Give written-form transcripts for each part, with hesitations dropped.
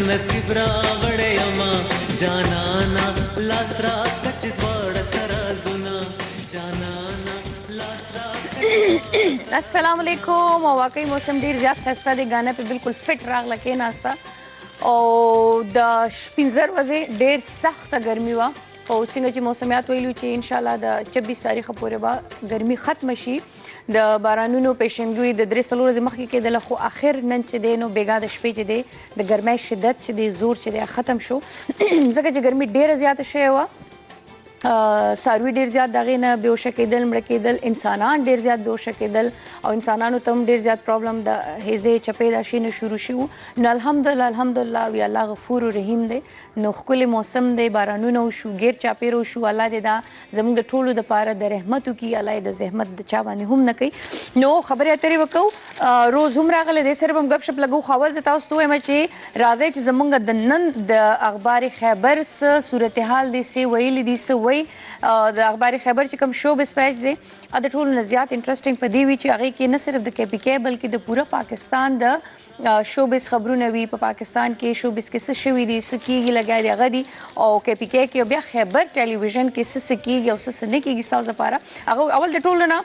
نصیب راغړې یما جانانا لاس را کچ دواړه سره زونه جانانا لاس را السلام علیکم. او واقعي موسم ډیر زیات خسته دی، غانه په بالکل فټ راغله کې ناستا او د 15 ورځې ډیر سخته ګرمي وه او څنګه چې موسمیات ویلو چې ان شاء الله د 26 تاریخ پورې به ګرمي ختم شي. د بارانونو پیشنګوي د 3 ورځې مخکې کېدله، خو اخر نن چې دی نو بېګا د شپې چې دی د ګرمۍ شدت چې دی زور چې دی ختم شو ځکه چې ګرمي ډیره زیاته شوې وه. څاروي ډیر زیات د هغې نه بېهوشه کېدل، مړه کېدل، انسانان ډیر زیات بېهوشه کېدل او انسانانو ته هم ډیر زیات پرابلم د هیزې چپې دا شي نه شروع شي وو. نو الحمدلله وی الله غفور و رحیم دی. نو ښکلی موسم دی، بارانونه وشو، ګیر چاپېر وشو. الله دې دا زموږ د ټولو دپاره د رحمت وکړي، الله یې د زحمت د چا باندې هم نه کوي. نو خبرې اترې وکړو، روز هم راغلی دی، صرف هم ګپ شپ لګو. خو اول زه تاسو ته ووایم چې راځئ چې زموږ د نن د اخبار خیبر څه صورتحال دی، څه ویلي دي، څه وایي. د اخبار خیبر چې کوم شوبز پیج دی د ټولو نه زیات انټرسټینګ په دې وي چې هغې کې نه صرف د KPK بلکې د پوره پاکستان د شوبز خبرونه وي. په پاکستان کې شوبز کې څه شوي دي، څه کېږي، لګیا دي هغه دي، او KPK کې بیا خیبر ټلویزیون کې څه کېږي او څه نه کېږي ستاسو لپاره. هغه اول د ټولو نه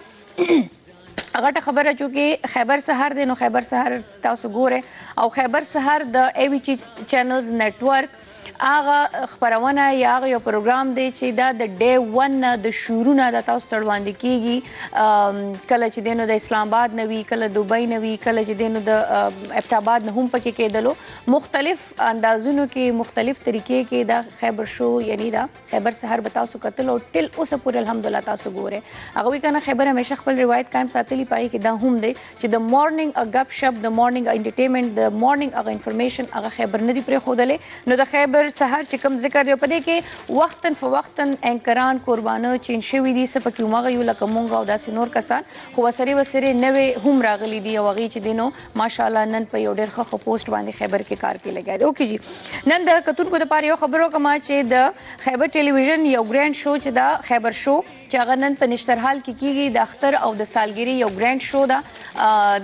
غټه خبره چونکې خیبر سحر دی، نو خیبر سحر تاسو ګورئ او خیبر سحر د AVT چینلز نیټورک هغه خپرونه یا هغه یو پروګرام دی چې دا د ډے ون نه د شروع نه د تاسو ته وړاندې کېږي. کله چې دی نو د اسلام آباد نه وي، کله دوبۍ نه وي، کله چې دی نو د ابټاباد نه هم پکې کېدلو. مختلف اندازونو کې، مختلف طریقې کې دا خیبر شو یعنی دا خیبر سحر به تاسو کتلو ټل اوسه پورې الحمدلله تاسو ګورئ. هغه وایي که نه خیبر همیشه خپل روایت قایم ساتلي، په هغې کې دا هم دی چې د مارننګ ګپ شپ، د مارننګ انټرټینمنټ، د مارننګ هغه انفارمیشن هغه خیبر نه دي پرېښودلی. نو د خیبر سحر چې کوم ذکر دی په دې کې وختن فوقتن اینکران قربانه چین شوي دي، څه پکې هماغه یو لکه مونږ او داسې نور کسان، خو ورسرې نوې هم راغلي دي او هغې چې دی نو ماشاءالله نن په یو ډېر ښه پوسټ باندې خیبر کې کار کې لګیا دی. اوکې جی، نن د کتونکو دپاره یو خبر وکړم چې د خیبر ټلویزیون یو ګرینډ شو چې دا خیبر شو چې هغه نن په نشترحال کې کېږي، د اختر او د سالګرې یو ګرینډ شو ده.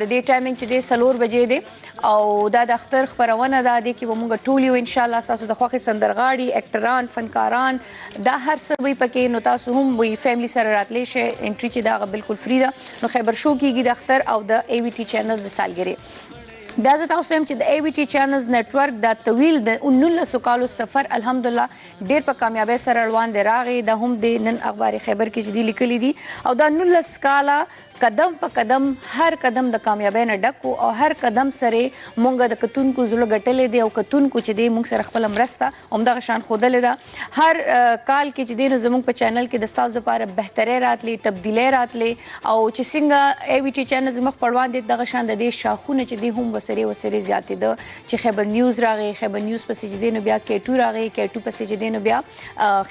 د دې ټایمنګ چې دی 4 بجې دی او دا د اختر خپرونه ده. دې کې به موږ ټول یو انشاءالله ستاسو د خوښې سندرغاړي، اکټران، فنکاران، دا هر څه وي پکې. نو تاسو هم وي فیملی سره راتلی شئ. انټري چې دا هغه بالکل فری ده. نو خیبر شو کېږي د اختر او د AVT چینل د سالګرې. بیا زه تاسو ته وایم چې د AVT چینلز نیټورک دا طویل د 19 کالو سفر الحمدلله ډېر په کامیابۍ سره روان دی راغی. دا هم د نن اخبار خیبر کې چې دی لیکلي دي او دا 19 کاله قدم په قدم هر قدم د کامیابۍ نه ډک و او هر قدم سره مونږ د کتونکو زړه ګټلی دی او کتونکو چې دی مونږ سره خپله مرسته همدغه شان ښودلې ده. هر کال کې چې دی نو زمونږ په چینل کې د ستاسو دپاره بهترۍ راتلی، تبدیلۍ راتلی او چې څنګه AVT چینل زموږ په وړاندې دغه شان د دې شاخونه چې دی هم ورسرې زیاتېده چې خیبر نیوز راغی، خیبر نیوز پسې چې دی نو بیا K2 راغی، K2 پسې چې دی نو بیا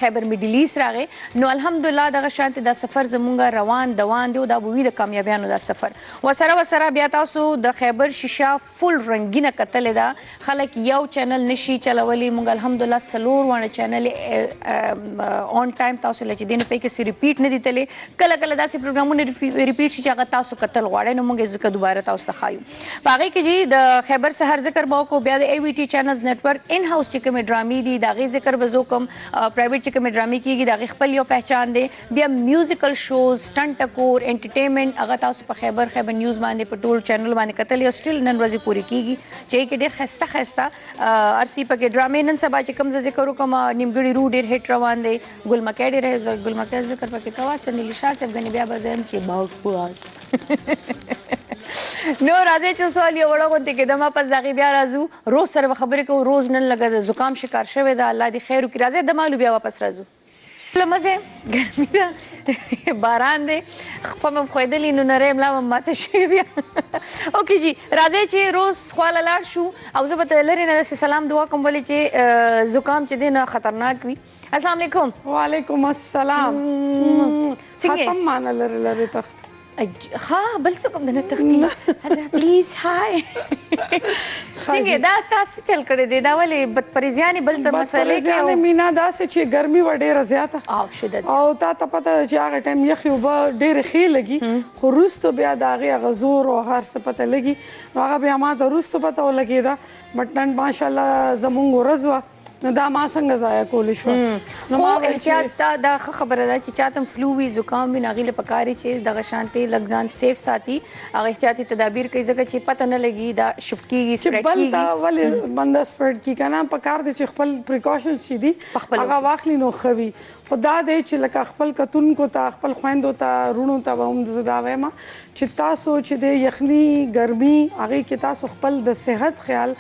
خیبر میډل ایسټ راغی. نو الحمدلله دغه شانتې دا سفر زمونږ روان دوان دی او دا به وي د کامیابیانو دا سفر. وسره بیا تاسو د خیبر شیشه فل رنګینه کتلې ده. خلک یو چینل نشي چلولی، موږ الحمدلله 4 واړه چینل آن ټایم تاسو له چې دی نو پې کې ریپیټ نه دي تللی. کله کله داسې پروګرامونه ریپیټ شي چې هغه تاسو کتل غواړئ نو موږ یې ځکه دوباره تاسو ته ښایو. په هغې کې جي د خیبر سحر ذکر به وکړو، بیا د AVT چینلز نیټورک ان هاوس چې کومې ډرامې دي د هغې ذکر به زه وکړم. پرایویټ چې کومې ډرامې کېږي د هغې خپل یو پهچان دی. بیا میوزیکل شوز، ټن ټکور، انټرټینمنټ هغه تاسو په خیبر نیوز باندې په ټول چینل باندې کتلی او سټیل نن ورځې پورې کېږي چې کې ډېر ښایسته ارسي پکې ډرامې. نن سبا چې کوم زه ذکر وکړم نیمګړي رو ډېر هیټ روان دی. ګلمکی ډېر ګلمکی ذکر پکې کوه سنیلي شاه صاحب ګنې بیا به زه یم چې باغ پواز نو راځئ چې سوال یو وړه غوندې کېده ما پس د هغې بیا راځو روز سره به خبرې کوو. روز نن لږه د زکام شکار شوی ده، الله دې خیر وکړي. راځئ د مالو بیا واپس راځو. لمزه ګرمي ده، باران دی، خپه مې ښویدلي نو نری ملا مې ماته شوې بیا. اوکې جي، راځئ چې روز خواله لاړ شو او زه به ته لرې نه داسې سلام دعا کوم ولې چې زکام چې دی نه خطرناک وي. السلام علیکم. وعلیکم السلام. څنګه ختم مانه لرې ته ها بل څه کوم د نه تختی حضرت پلیز هاي څنګه دا تاسو چل کړی دی دا ولې بدپریزیانې بل ته مسئلې کوي بدپریزیانې مینا داسې چې ګرمي وه ډېره زیاته او شدت او تا ته پته ده چې هغه ټایم یخې اوبه ډېرې ښې لګي خو وروسته بیا د هغې هغه زور او هر څه پته لګي نو هغه بیا ما ته وروسته پته ولګېده بټ نن ماشاءالله زمونږ ورځ وه نو دا ما څنګه ضایع کولی شوه خو احتیاط دا ښه خبره ده چې چاته هم فلو وي زکام وي نو هغې له پکار چې دغه شانتې لږ ځان سیف ساتي هغه احتیاطي تدابیر کوي ځکه چې پته نه لګي دا شفټ کېږي سپریډ بل کېږي ته ولې بنده سپریډ کي که نه پکار دی چې خپل پریکاشنز چې دي هغه واخلي نو ښه وي خو دا دی چې لکه خپل کتونکو ته خپل خویندو ته وروڼو ته به هم زه دا وایم چې تاسو چې د یخني ګرمي هغې کې تاسو خپل د صحت خیال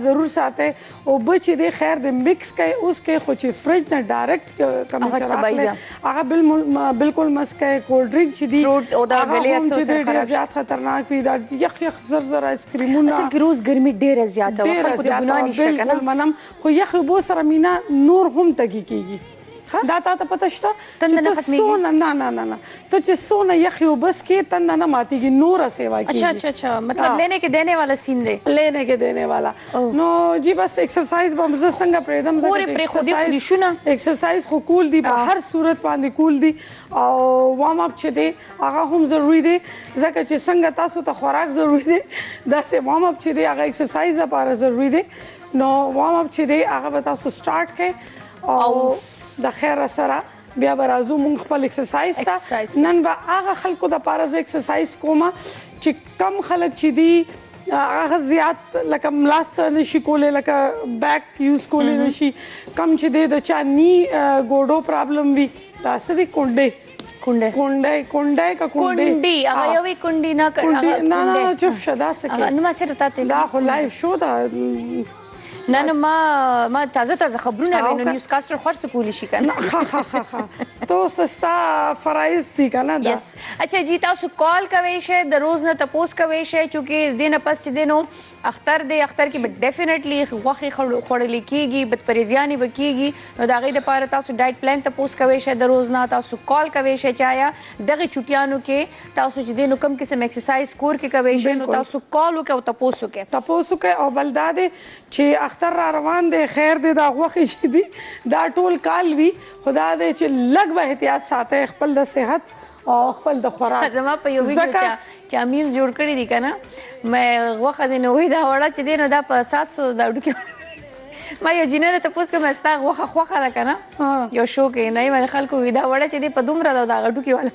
ضرور ساتئ اوبه چې دی خیر د مکس کوئ اوس کې خو چې فرج نه ډایرکټ کمې راخلئ هغه بالکل مس کوئ کولډ ډرنک چې دی هغه هم چې دی ډېر زیات خطرناک وي دا یخ زر زر آیسکریمونه اصل کې روز ګرمي ډېره زیاته وه خلکو ته ګناه نشته که بالکل منم خو یخ اوبو سره مینا نور هم تږي کېږي دا تا ته پته شته تنده نه ختمېږي نه ته چې څونه یخې اوبه څښې تنده نه ماتېږي نوره سیوا کېږي اچھا مطلب لینے کے دینے والا سین دی لینے کے دینے والا نو جی بس ایکسرسائز به زه څنګه پرېږدم پورې پرېښودي شو نه ایکسرسایز خو کول دي په هر صورت باندې کول دي او وارم اپ چې دی هغه هم ضروري دی ځکه چې څنګه تاسو ته خوراک ضروري دی داسې وارم اپ چې دی هغه ایکسرسایز لپاره ضروري دی نو وارم اپ چې دی هغه به تاسو سټارټ کړئ او د خیر سره بیا به راځو مونږ خپل ایکسرسایز ته نن به هغه خلکو دپاره زه ایکسرسایز کوم چې کم خلک چې دي هغه زیات لکه ملاسته نشي کولی لکه بیک یوز کولی نشي کم چې دی د چا نی ګوډو پرابلم وي دا څه دی کونډی که کونډي هغه یو وي کونډي نه چوپ شه دا څه نه ما صرف تا ته دا خو لایف شو ده نه ما تازه خبرونه وینم نیوز کاستر خرڅ کولی شي کنه تو سستا فرایز دي کنه دا اچھا جی تاسو کال کوي شئ د روز نه تپوس کوي شئ چونکې دینه پس چې دینو اختر دی اختر کې به ډیفینیټلی غوښې خوړل کېږي بدپریزیانې به کېږي نو د هغې دپاره تاسو ډایټ پلان تپوس کوی شئ د روز نه تاسو کال کوی شئ چې آیا دغې چوټیانو کې تاسو چې دی نو کوم قسم ایکسرسایز کور کې کوی شئ نو تاسو کال وکړئ او تپوس وکړئ او بل دا دی چې اختر را روان دی خیر دی دا غوښې چې دي دا ټول کال وي خو دا دی چې لږ به احتیاط ساتئ خپل د صحت او خپل د خوراک زما په یو ویډیو چې میمز جوړ کړي دي که نه مې غوښه دی نو وایي دا وړه چې دی نو دا په 700 دا ډوکې ما یو جینۍ نه تپوس کوم ستا غوښه خوښه ده که نه یو شو کې نه یې خلکو وي دا وړه چې دی په دومره ده د هغه ډوکې والا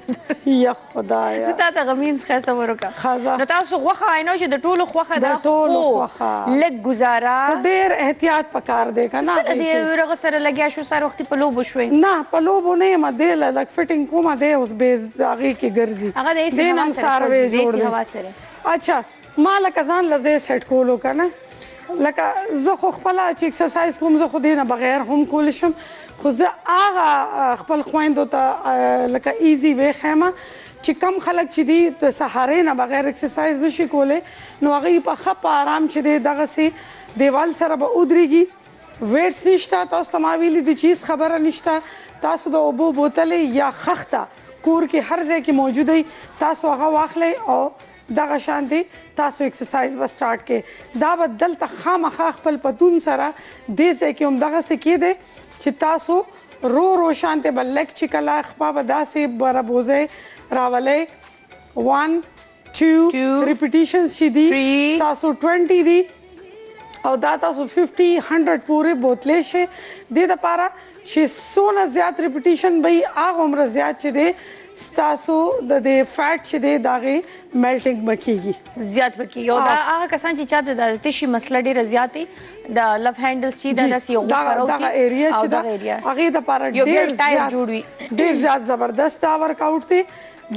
یا خدایه زه تا ته هغه میمز ښه صبر وکړه نو تاسو غوښه آی نو چې د ټولو خوښه ده خو لږ ګزاره ډېر احتیاط پکار دی که نه د یو رغه سره لګیا شو سر وختي په لوبو شوې نه په لوبو نه یم دی لږ فټینګ کومه دی اوس بیز د هغې کې ګرځي هغه د ایسي هوا سره اچھا ما لکه ځان له ځای سیټ کولو که نه لکه زه خو خپله چې ایکسرسایز کوم زه خو دې نه بغیر هم کولی شم خو زه هغه خپل خویندو ته لکه ایزي وی ښیم چې کم خلک چې دي د سهارې نه بغیر ایکسرسایز نشي کولی نو هغوی په ښه په آرام چې دی دغسې دیوال سره به ودرېږي ویټس نشته تاسو ته ما ویلي دي چې هېڅ خبره نشته تاسو د اوبو بوتلې یا خښته کور کې هر ځای کې موجود وي تاسو هغه واخلئ او دغه شانتي تاسو ایکسرسایز به سټارټ کړئ دا به دلته خامخا خپل پتون سره دې ځای کې هم دغسې کېدی چې تاسو رو شانتې به لږ چې کله خپه به داسې به رابوځئ راولئ 1 2 ریپیټیشنز چې دي تاسو 20 دي او دا تاسو 50 100 پورې بوتلی شئ دې دپاره چې څونه زیات ریپیټیشن به وي هغه عمره زیات چې دی ستاسو د دې فیټ چې دی د هغې میلټینګ به کېږي زیات به کېږي او دا هغه کسان چې چاته د تشي مسله ډېره زیات وي د لف هینډلز چې دا داسې یو غوښه راوکړي دغه ایریا چې ده هغې دپاره ډېر زیات زبردست دا ورکاوټ دی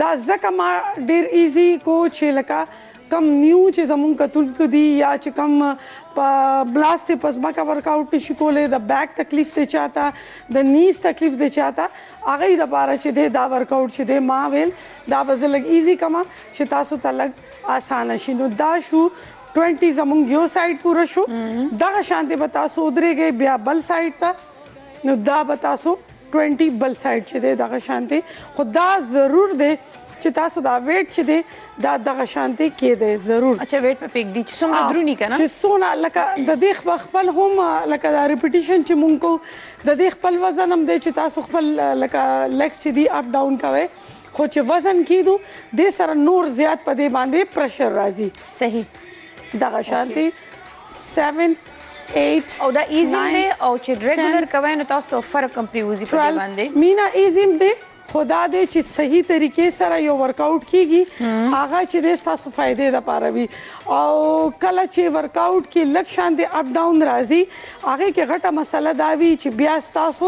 دا ځکه ما ډېر ایزي کو چې لکه کم نیو چې زمونږ کتونکو دي یا چې کم په بلاس دی په ځمکه ورکاوټ نشي کولی د بیک تکلیف دی چاته د نیز تکلیف دی چاته هغې دپاره چې دی دا ورکاوټ چې دی ما ویل دا به زه لږ ایزي کمه چې تاسو ته لږ اسانه شي نو دا شو 20 زمونږ یو سایډ پوره شو دغه شانتې به تاسو ودرېږئ بیا بل سایډ ته نو دا به تاسو 20 بل سایډ چې دی دغه شانتې خو دا ضرور دی چې تاسو دا ویټ چې دی دا دغه شانتي کې دی ضرور. اچھا ویټ په پک دی چې څومره درونی کنه چې څونه لکه د دې خپل هم لکه دا ریپیټیشن چې مونږ کو د دې خپل وزن هم دی چې تاسو خپل لکه لیګز چې دی اپ ډاون کوي خو چې وزن کیدو د سره نور زیات په دې باندې پریشر راځي. صحیح دغه شانتي 7 8 او دا ایزی دی او چې ریګولر کوي نو تاسو ته فرق هم پریوزي په دې باندې مینا ایزیم دی خدا دې چې صحیح طریقې سره یو ورک آؤٹ کیږي هغه چې د تاسو فائدې لپاره وي او کله چې ورک آؤٹ کې لک شان دی اپ ډاون راځي هغه کې غټه مسله دا وي چې بیا تاسو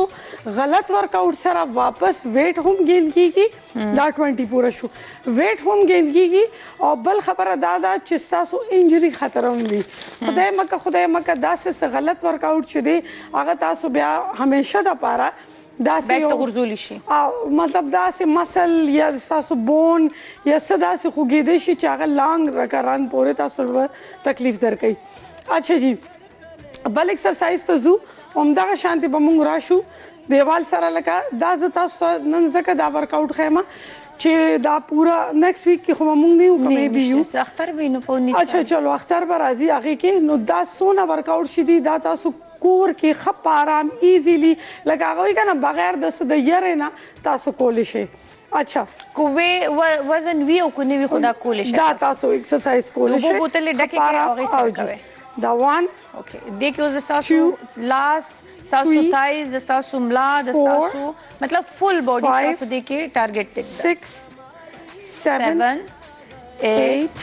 غلط ورک آؤٹ سره واپس ویټ هم گین کیږي دا 20 پورا شو ویټ هم گین کیږي او بل خبره دا چې تاسو انجری خطر هم وي خدای مکه دا څه غلط ورک آؤٹ شې دی هغه تاسو بیا همیشه د پاره دا بیک ته ورزول شي مطلب دا سه مسل یا تاسو بون یا صدا سه خوګیدې شي چې هغه لانګ رکران پورې تاسو تکلیف درکې. اچھا جی بل ایکسرسایز ته زو همدغه شانتي به مونږ راشو دیوال سره لکه دا ز تاسو نن زکه دا ورک آؤٹ خیمه چې دا پورا نیکسٹ ویک کې خو مونږ نه یو کومې بي یو اختر به نه پونی. اچھا چلو اختر به راځي هغه کې نو دا سونه ورک آؤٹ شې دي دا تاسو کور کې خپ آرام ایزیلی لکه هغه کنه بغیر د یره نه تاسو کولی شئ. اچھا کوې وزن وی او کو نه وی خدا کولی شئ دا تاسو ایکسرسایز کولی شئ. وو بوتل ډکه کې هغه سره کوي دا 1 اوکې دې کې اوس تاسو لاس تاسو تایز د تاسو ملا د تاسو مطلب فل باډي تاسو دې کې ټارګټ ته 6 7 8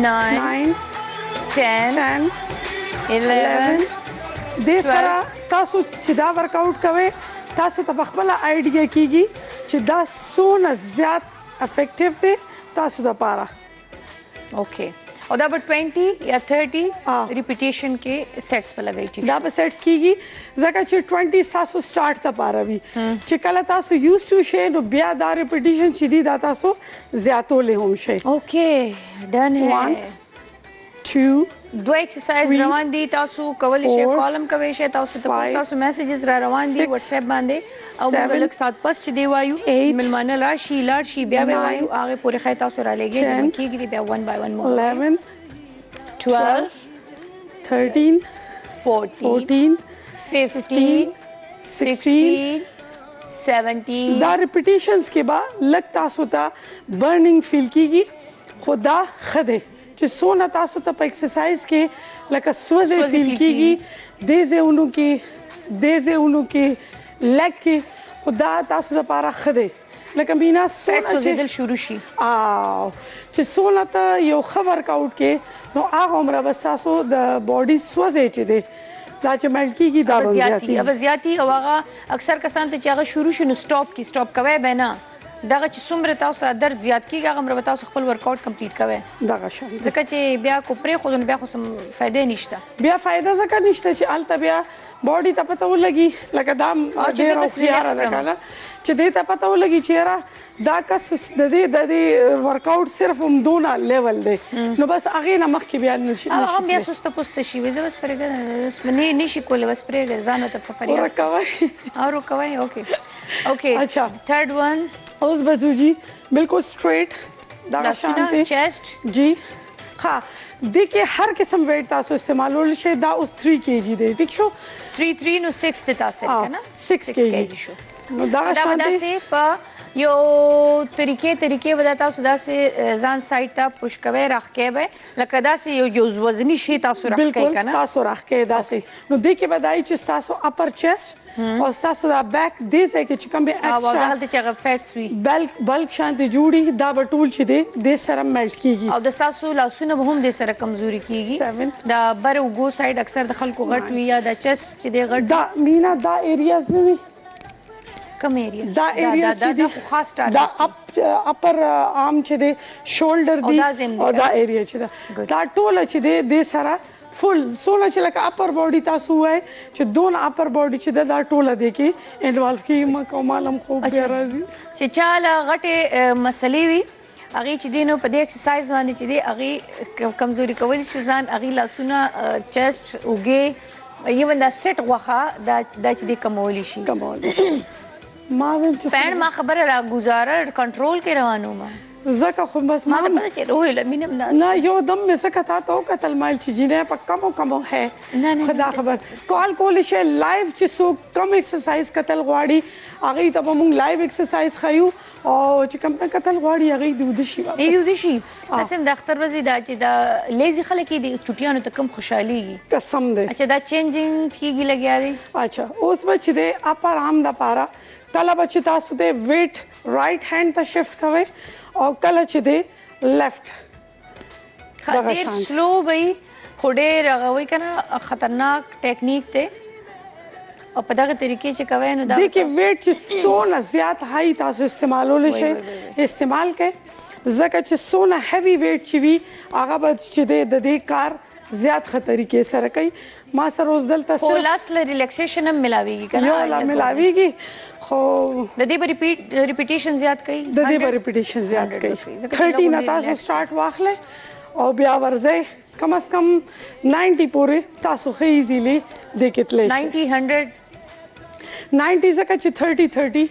9 10 11 د سره تاسو چې دا ورک آؤٹ کوئ تاسو ته خپل آیډیا کیږي چې دا څونه زیات افیکټیو دی تاسو د پاره. اوکې او دا به 20 یا 30 ریپیټیشن کې سیټس په لګی دا به سیټس کیږي ځکه چې 20 تاسو سٹارټ ته پاره وي چې کله تاسو یوز ټو شي نو بیا دا ریپیټیشن چې دی دا تاسو زیاتولې هم شي. اوکې ډن ہے 2 دو ایکسرسایز روان دي تاسو کولی شئ کالم کوي شئ تاسو ته تاسو میسیجز را روان دي واتس اپ باندې او موږ لک سات پس چې دی وایو ملمانه لا شي لاړ شي بیا به وایو هغه پورې خای تاسو را لګي د کیږي بیا 1 by 1 مو 11 12 13 14 15 16 17 دا ریپیټیشنز کې با لک تاسو ته برننګ فیل کیږي خدا خده چې سونه تاسو ته په ایکسرسایز کې لکه سوځي فیل کیږي دیزهونو کې لګ کې خدا تاسو لپاره خده لکه مینا سوځیدل شروع شي چې سونه ته یو خبر کاوټ کې نو هغه عمره بس تاسو د باډي سوځي چې دی دا چې ملک کیږي دا زیاتی او هغه اکثر کسان ته چې هغه شروع شنو سٹاپ کوي به نه دغه چې څومره تاسو درد زیات کیږي هغه مر تاسو خپل ورک آؤٹ کمپلیټ کوئ دغه شان ځکه چې بیا کو پرې خو بیا خو سم فائدې نشته بیا فائدہ ځکه نشته چې الته بیا باډي ته پته ولګي لکه دا ډېر او خيار ده کنه چې دې ته پته ولګي چې را دا کس د دې ورک آؤٹ صرف هم دونه لیول دی نو بس هغه نه مخکې بیا نشي هغه بیا سست پست شي وځه بس پرېګه نه نشي کولای بس پرېګه ځان ته ففریا ورکوي اوکې اچھا تھرڈ ون اوس بزو جی بالکل سٹریٹ دا شانته چیسٹ جی ها دیکھیں ہر قسم ویٹ تاسو استعمالول شي دا اوس 3 kg دی ٹھیک شو 3 نو 6 ته تاسو کنه 6 kg شو نو دا شانته په یو طریقې ودا تاسو داسې ځان سایت ته پوش کوي راخکې به لکه داسې یو وزنی شي تاسو راخکې کنه تاسو راخکې داسې نو دیکھیں بدای چې تاسو اپر چیسٹ او تاسو دا بیک دې ځای کې چې کوم به ایکسترا او دلته چې فیټس وي بلک شانته جوړي دا بټول چې دې سره ملټ کیږي او د تاسو لاسونه هم دې سره کمزوري کیږي دا بر وګو سایډ اکثر د خلکو غټ وي یا د چیسٹ چې دې غټ دا مینا دا ایریاز نه وي کم ایریا دا ایریا دا خاص ټارګټ دا اپر آرم چې دې شولډر دی او دا ایریا چې دا ټول چې دې سره فل سونه چې لکه اپر باډي تاسو وای چې دون اپر باډي چې دا ټوله دی کې انوالو کې ما کومالم خوب بیا راځي چې چاله غټه مسلې وي هغه چې دینو په دې ایکسرسایز باندې چې دی هغه کمزوري کول شي ځان هغه لاسونه چیسٹ اوګه ایون دا سیټ غوخه دا چې دی کمولی شي ما ویل چې پاڼ ما خبره را گزاره کنټرول کې روانو ما زکه خو بس ما ته پته چې روح لمینم ناس نه یو دم مې څه کتا ته وکتل مایل چې جینې په کمو ہے نه خدا خبر کال کولی شي لایو چې څوک کم ایکسرسایز کتل غواړي هغې ته به مونږ لایو ایکسرسایز ښیو او چې کوم ته کتل غواړي هغې د وده شي ای وده شي اسیم د اختر ورځې دا چې دا لیزي خلک دي چټیانو ته کم خوشحاليږي قسم دی اچھا دا چینجینګ کیږي لګیا دی اچھا اوس به چې دی اپر آرم د پاره کله به چې تاسو د ویټ رائټ هینډ ته شفټ کوئ او کله چې دی لیفټ ډېر سلو وي خو ډېر هغه وایي که نه خطرناک ټیکنیک دی او په دغه طریقې چې کوئ نو دا دی کې ویټ چې څونه زیات هاي تاسو استعمالولی شئ استعمال کړئ ځکه چې څونه هیوي ویټ چې وي هغه به چې دی د دې کار زیات ښه طریقې سره کوي ما سره اوس دلته خو لاس له ریلیکسیشن هم ملاویږي که نه یو لا ملاویږي خو د دې به ریپیټیشن زیات کوي د دې به ریپیټیشن زیات کوي 30 نه تاسو سٹارټ واخلئ او بیا ورځئ کم از کم 90 پورې تاسو ښه ایزیلی دې کې تللی 90 100 90 ځکه چې 30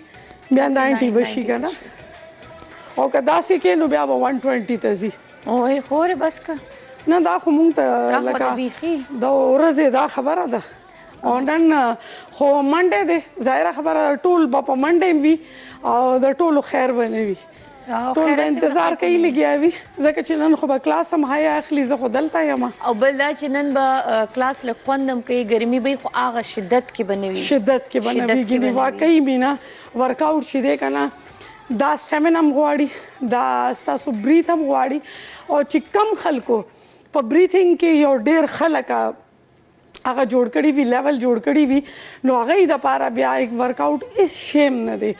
بیا 90 بشي که نه او که داسې کې نو بیا به 120 ته ځي اوه خورې بس که نه دا خو مونږ ته لکه د ورځې دا خبره ده او نن خو منډې دی ظاهره خبره ټول به په منډې وي او د ټولو خیر به نه وي ټول به انتظار کوي لګیا وي ځکه چې نن خو به کلاس هم هیا اخلي زه خو دلته یم او بل دا چې نن به کلاس لږ خوند هم کوي ګرمي به خو هغه شدت کې به نه وي شدت کې به نه وي ګینې واقعي مینه ورکاوټ چې دی که نه دا سټیمنا هم غواړي دا ستاسو بریث هم غواړي او چې کم خلکو په بریثینګ کې یو ډېر خلک هغه جوړ کړي وي لیول جوړ کړي وي نو هغې دپاره بیا یک ورکاوټ هېڅ شیم نه دی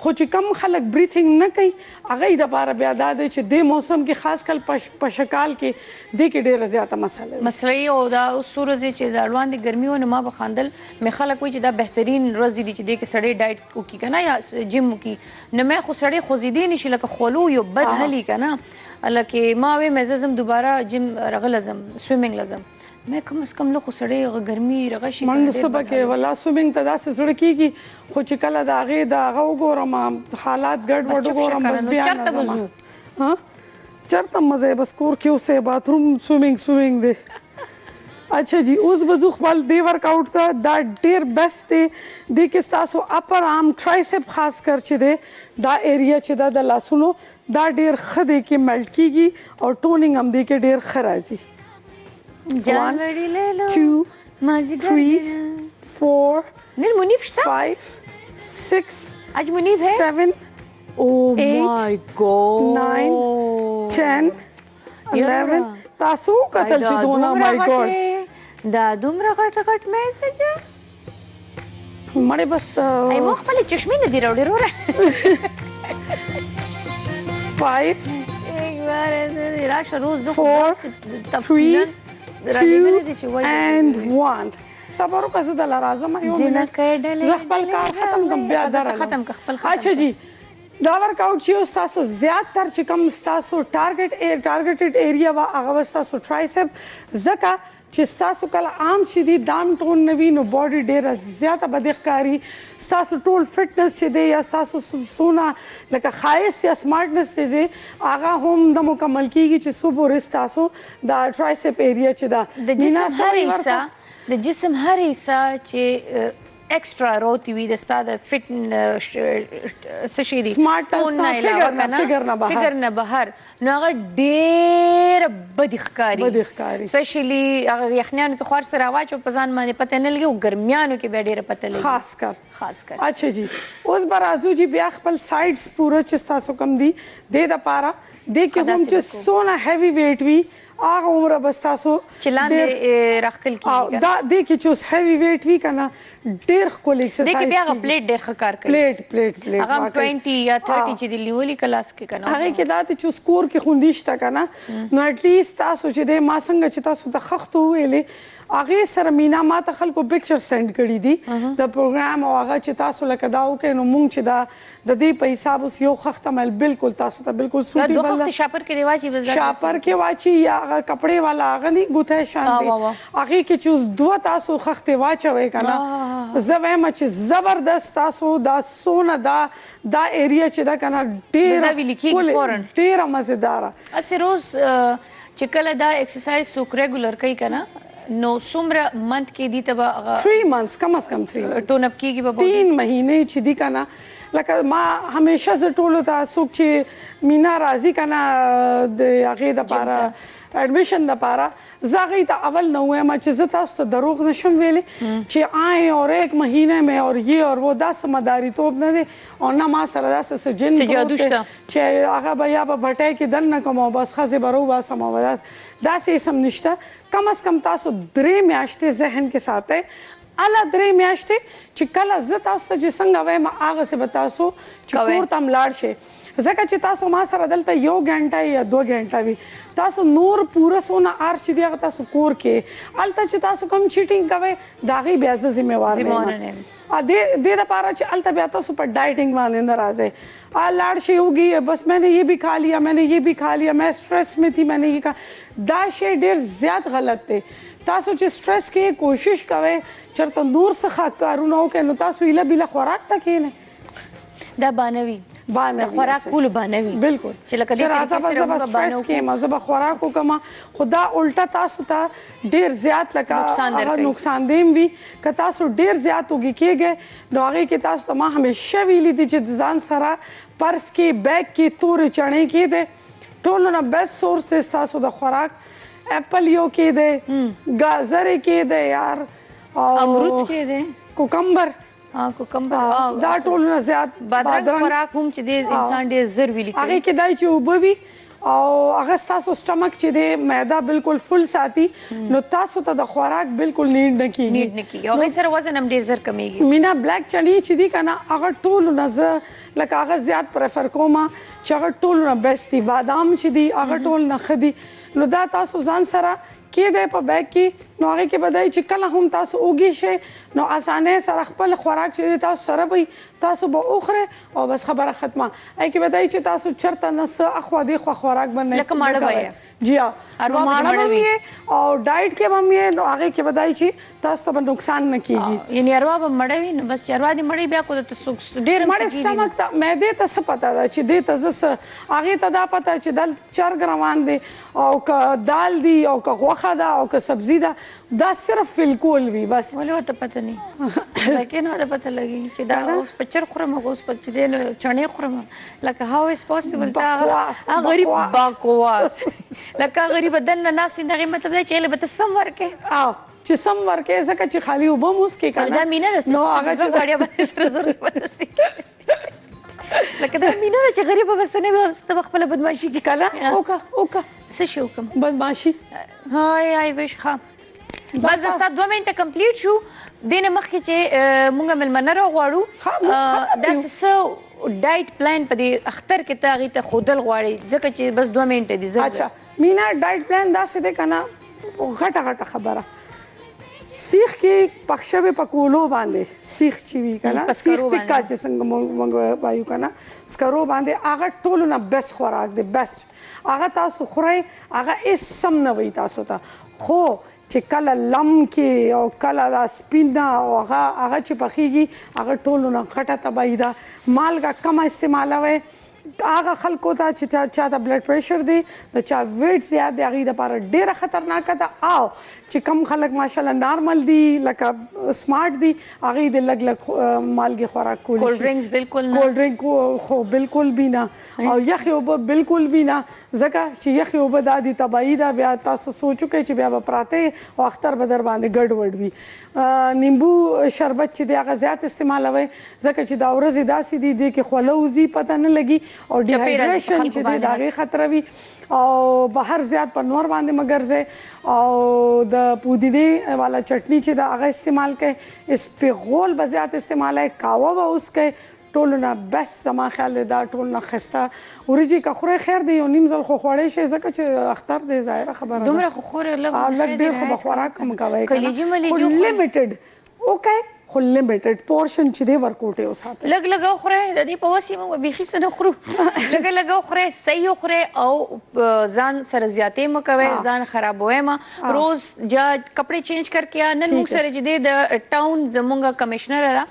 خو چې کم خلک بریثینګ نه کوي هغې دپاره بیا دا دی چې دې موسم کې خاص کل په شکال کې دې کې ډېره زیاته مسله او دا اوس څو ورځې چې د اړوندې ګرمي وه نو ما به خندل مې خلک وایي چې دا بهترین ورځې دي چې دې کې سړی ډایټ وکړي که نه یا جم وکړي نو مې خو سړی خوځېدی نه شي لکه خولو یو بد حلي که نه لکه ما وې مې زه ځم دوباره جم رغله ځم سویمنګ له ځم مې کم از کم له خو سړی ګرمي رغه شي منډ صبح کې والله سویمنګ ته داسې زړه کېږي خو چې کله د هغې د هغه وګورم حالات ګډ وډ وګورم بس بیا چېرته به ځو چېرته مزه بس کور کې اوسې باتروم سویمنګ دی اچھا جی اوس به ځو خپل دې ورکاوټ ته دا ډېر بیسټ دی دې کې ستاسو اپر آرم ټرایسپ خاص کر چې دی دا ایریا چې دا د لاسونو دا ډېر ښه دی کې میلټ کېږي او ټونینګ هم دې کې ډېر ښه راځي 1 2 3 4 نن منیف شته 5 6 اج منیف ہے 7 Oh my God 9 10 11 تاسو قتل چې دونه مای ګاډ دا دومره غټ میسج مړې بس ای مو خپل چشمې نه دی راوړې وروره 5 ایک بار راشه روز دو 4 تفصیلا 2 and 1 صبر وکړه زه دله راځم یو منټ زه خپل کار ختم کړم بیا درغلم اچھا جی دا ورکاوټ چې ستاسو زیاتره چې کوم ستاسو ټارګټډ ایریا وه هغه به ستاسو ټرایسپ ځکه چې ستاسو کله عام چې دي دام ټون نه وي نو باډي ډېره زیاته بدې ښکاري ستاسو ټول فټنس چې دی یا ستاسو څونه لکه ښایست یا سمارټنس چې دی هغه هم د مکمل کېږي چې څو پورې ستاسو دا ټرایسپ ایریا چې ده د جسم هر حصه چې ایکسټرا روتی وي د ستا د فټ څه شي دي فګر نه بهر نو هغه ډېره بدې ښکاري سپیشلي هغه یخنیانو کې خوار سره واچو په ځان باندې پته نه لګي او ګرمیانو کې بیا ډېره پته لګي خاص کر اچھا جی اوس به راځو جی بیا خپل سایډس پوره چې ستاسو کم دي دې دپاره دې کې هم چې څونه هیوي ویټ وي هغه عمره به ستاسو چې لاندې راښکل کېږي دا دې کې چې اوس هیوي ویټ وي که نه ډېر ښکلی ایکسرسایز دې کې بیا هغه پلیټ ډېر ښه کار کوي پلیټ هغه 20 یا 30 چې د نیولي کلاس کې که نه هغې کې دا دی چې اوس کور کې خوندي شته که نه نو اټلیسټ تاسو چې دی ما څنګه چې تاسو د خښتو وویلې هغې سره مینا ما ته خلکو پکچر سینډ کړي دي د پروګرام او هغه چې تاسو لکه دا وکړئ نو مونږ چې دا د دې په حساب اوس یو خښته مل بالکل تاسو ته بالکل سوټیبل ده شاپر کې دی واچي شاپر کې واچي یا هغه کپړې والا هغه نه ګوته شان دی هغه کې چې اوس دوه تاسو خختې واچوي کنه زه وایم چې زبردست تاسو دا سونه دا ایریا چې دا کنه ډېره مزیداره. اسې روز چې کله دا ایکسرسایز څوک ریګولر کوي کنه نو څومره منت کې دي ته 3 months کم از کم 3 ټون اپ کېږي به 3 مهینې چې دي کنه لکه ما همیشه زه ټولو ته څوک چې مینا راځي کنه د هغې دپاره ایڈمیشن دپاره زه هغې ته اول نه ووایم چې زه تاسو ته دروغ نشم ویلی چې آئیں اور ایک مہینے میں اور یہ اور وہ داسې مداریتوب نه دی او نه ما سره داسې څه جن پروت دی چې هغه به یا به بټۍ کې دننه کوم او بس ښځې به روباسم او داسې اسم نشته. کم از کم تاسو 3 میاشتې ذهن کې ساتئ اله 3 میاشتې چې کله زه تاسو ته چې څنګه وایم هغسې به تاسو چې کور ته هم لاړ شئ ځکه چې تاسو ما سره دلته 1 غنټه یا 2 غنټه وي تاسو نور پوره سونه ار چې دی هغه تاسو کور کې هلته چې تاسو کوم چیټینګ کوئ د هغې بیا زه ذمہوار نه یم دې دپاره چې هلته بیا تاسو په ډایټنګ باندې نه راځئ لاړ شئ وږي بس میں نے یہ بھی کھا لیا میں نے یہ بھی کھا لیا میں اسٹریس میں تھی میں نے یہ کھا دا شی ډېر زیات غلط دی. تاسو چې سټریس کې کوشش کوئ چېرته نور څه کارونه وکړئ نو تاسو ایله بیله خوراک ته کښېنئ دا بانوي د خوراک کولو بانوي بالکل چې لکه دې طریقې سره موږ بانو کوو زه به خوراک وکړم خو دا الټه تاسو ته ډېر زیات لکه نقصان دیم وي که تاسو ډېر زیات وږي کېږئ نو هغې کې تاسو ته ما همیشه ویلي دي چې ځان سره پرس کې بیگ کې تورې چڼې کېدی ټولو نه بیسټ سورس دی ستاسو د خوراک ایپل یو کېدی ګازرې کېدی یار امرود کېدی کوکمبر دا ټول نه زیات بادرنګ خوراک هم چې دی انسان ډېر زر ویلي کوي هغې کې دای چې اوبه وي او هغه ستاسو سټمک چې دی معده بالکل فل ساتي نو تاسو ته د خوراک بالکل نیډ نه کېږي او هغې سره وزن هم ډېر زر کمیږي. مینا بلیک چڼې چې دي که نه هغه ټولو نه زه لکه هغه زیات پریفر کوم چې هغه ټولو نه بیسټ دي. بادام چې دي هغه ټول نه ښه دي نو دا تاسو ځان سره کېدی په بیگ کې نو هغې کې به دی چې کله هم تاسو اوږې شئ نو اسانۍ سره خپل خوراک چې دی تاسو سره به تاسو به وخورئ او بس خبره ختمه. هغې کې به دی چې تاسو چېرته نه څه اخوا دېخوا خوراک به نه لکه ماړه به یې جی ها ماړه به وي او ډایټ کې به هم یې نو هغې کې به دی چې تاسو ته به نقصان نه کېږي یعنې اروا به مړه وي نو بس چې اروا دې مړه وي بیا خو درته څوک ډېر مړې سټمک ته معدې ته څه پته ده چې دې ته زه څه هغې ته دا پته چې دلته چرګ روان دی او که دال دی او که غوښه ده او که سبزي ده دا صرف فلکول وي بس ولې ورته پته نه ځکه نه ورته پته لګي چې دا اوس په چرګ خورم اوس په چې دی نو چڼې خورم لکه هاو از پاسبل دا هغه غریب بکواس لکه غریب دننه ناست دغې مطلب دی چې هیله به ته سم ورکې چې سم ورکې ځکه چې خالي اوبه هم اوس کې دا مینه ده نو هغه چې ګاډیا باندې سره زور زبردستي لکه دا مینه ده چې غریبه بس نه وي اوس ته به خپله بدماشي کې کله وکړه څه شي وکړم بدماشي هاي ویش ښه بس دا ستا 2 منټه کمپلیټ شو دې نه مخکې چې مونږ مېلمانه راغواړو داسې څه ډایټ پلان په دې اختر کې ته هغې ته ښودل غواړې ځکه چې بس 2 منټه دي اچھا مینا ډایټ پلان داسې دی که نه غټه غټه خبره سیخ کې پخ شوی په کولو باندې سیخ چې وي که نه سیخ تکا چې څنګه موږ وایو که نه سکرو باندې هغه ټولو نه بیسټ خوراک دی بیسټ هغه تاسو خورئ هغه هېڅ سم نه وي تاسو ته خو چې کله لم کې او کله دا سپینه او هغه چې پخېږي هغه ټولو نه غټه تباهي ده. مالګه کمه استعمالوئ هغه خلکو ته چې چا ته بلډ پریشر دی د چا ویټ زیات دی هغې دپاره ډېره خطرناکه ده او چې کم خلک ماشاءالله نارمل دي لکه سمارټ دي هغې د لږ لږ مالګې خوراک کولی کولډ ډرنکس بالکل نه کولډ ډرنک خو بالکل بي نه او یخې اوبه بالکل بي نه ځکه چې یخې اوبه دا دي تباهي ده بیا تاسو سوچ وکئ چې بیا به پراته او اختر به در باندې ګډوډ وي. نیمبو شربت چې دی هغه زیات استعمالوئ ځکه چې دا ورځې داسې دي دې کې خوله وځي پته نه لګي او ډیهایډریشن چې دی د هغې خطره وي او بهر زیات په نور باندې مه ګرځئ او د پودینې والا چټني چې ده هغه استعمال کړئ اسپغول به زیات استعمالوئ کاوه به اوس کړئ ټولو نه بیسټ زما خیال دی دا ټولو نه ښایسته وریجې که خورئ خیر دی یو نیم ځل خو خوړی شئ ځکه چې اختر دی ظاهره خبره ده دومره خو خورئ لږ ډېر خو به خوراک هم کوئ کلیجي ملیجي لیمیټډ وکئ خو لیمیټډ پورشن چې دی ورکوټه وساته. لګ لګ خوره د دې په وسی موږ بيخي سره خورو لګ لګ خوره صحیح خوره او ځان سره زیاتې مکوي ځان خرابوي ما روز جا کپڑے چینج کر کے نن موږ سره چې د ټاون زمونږ کمشنر را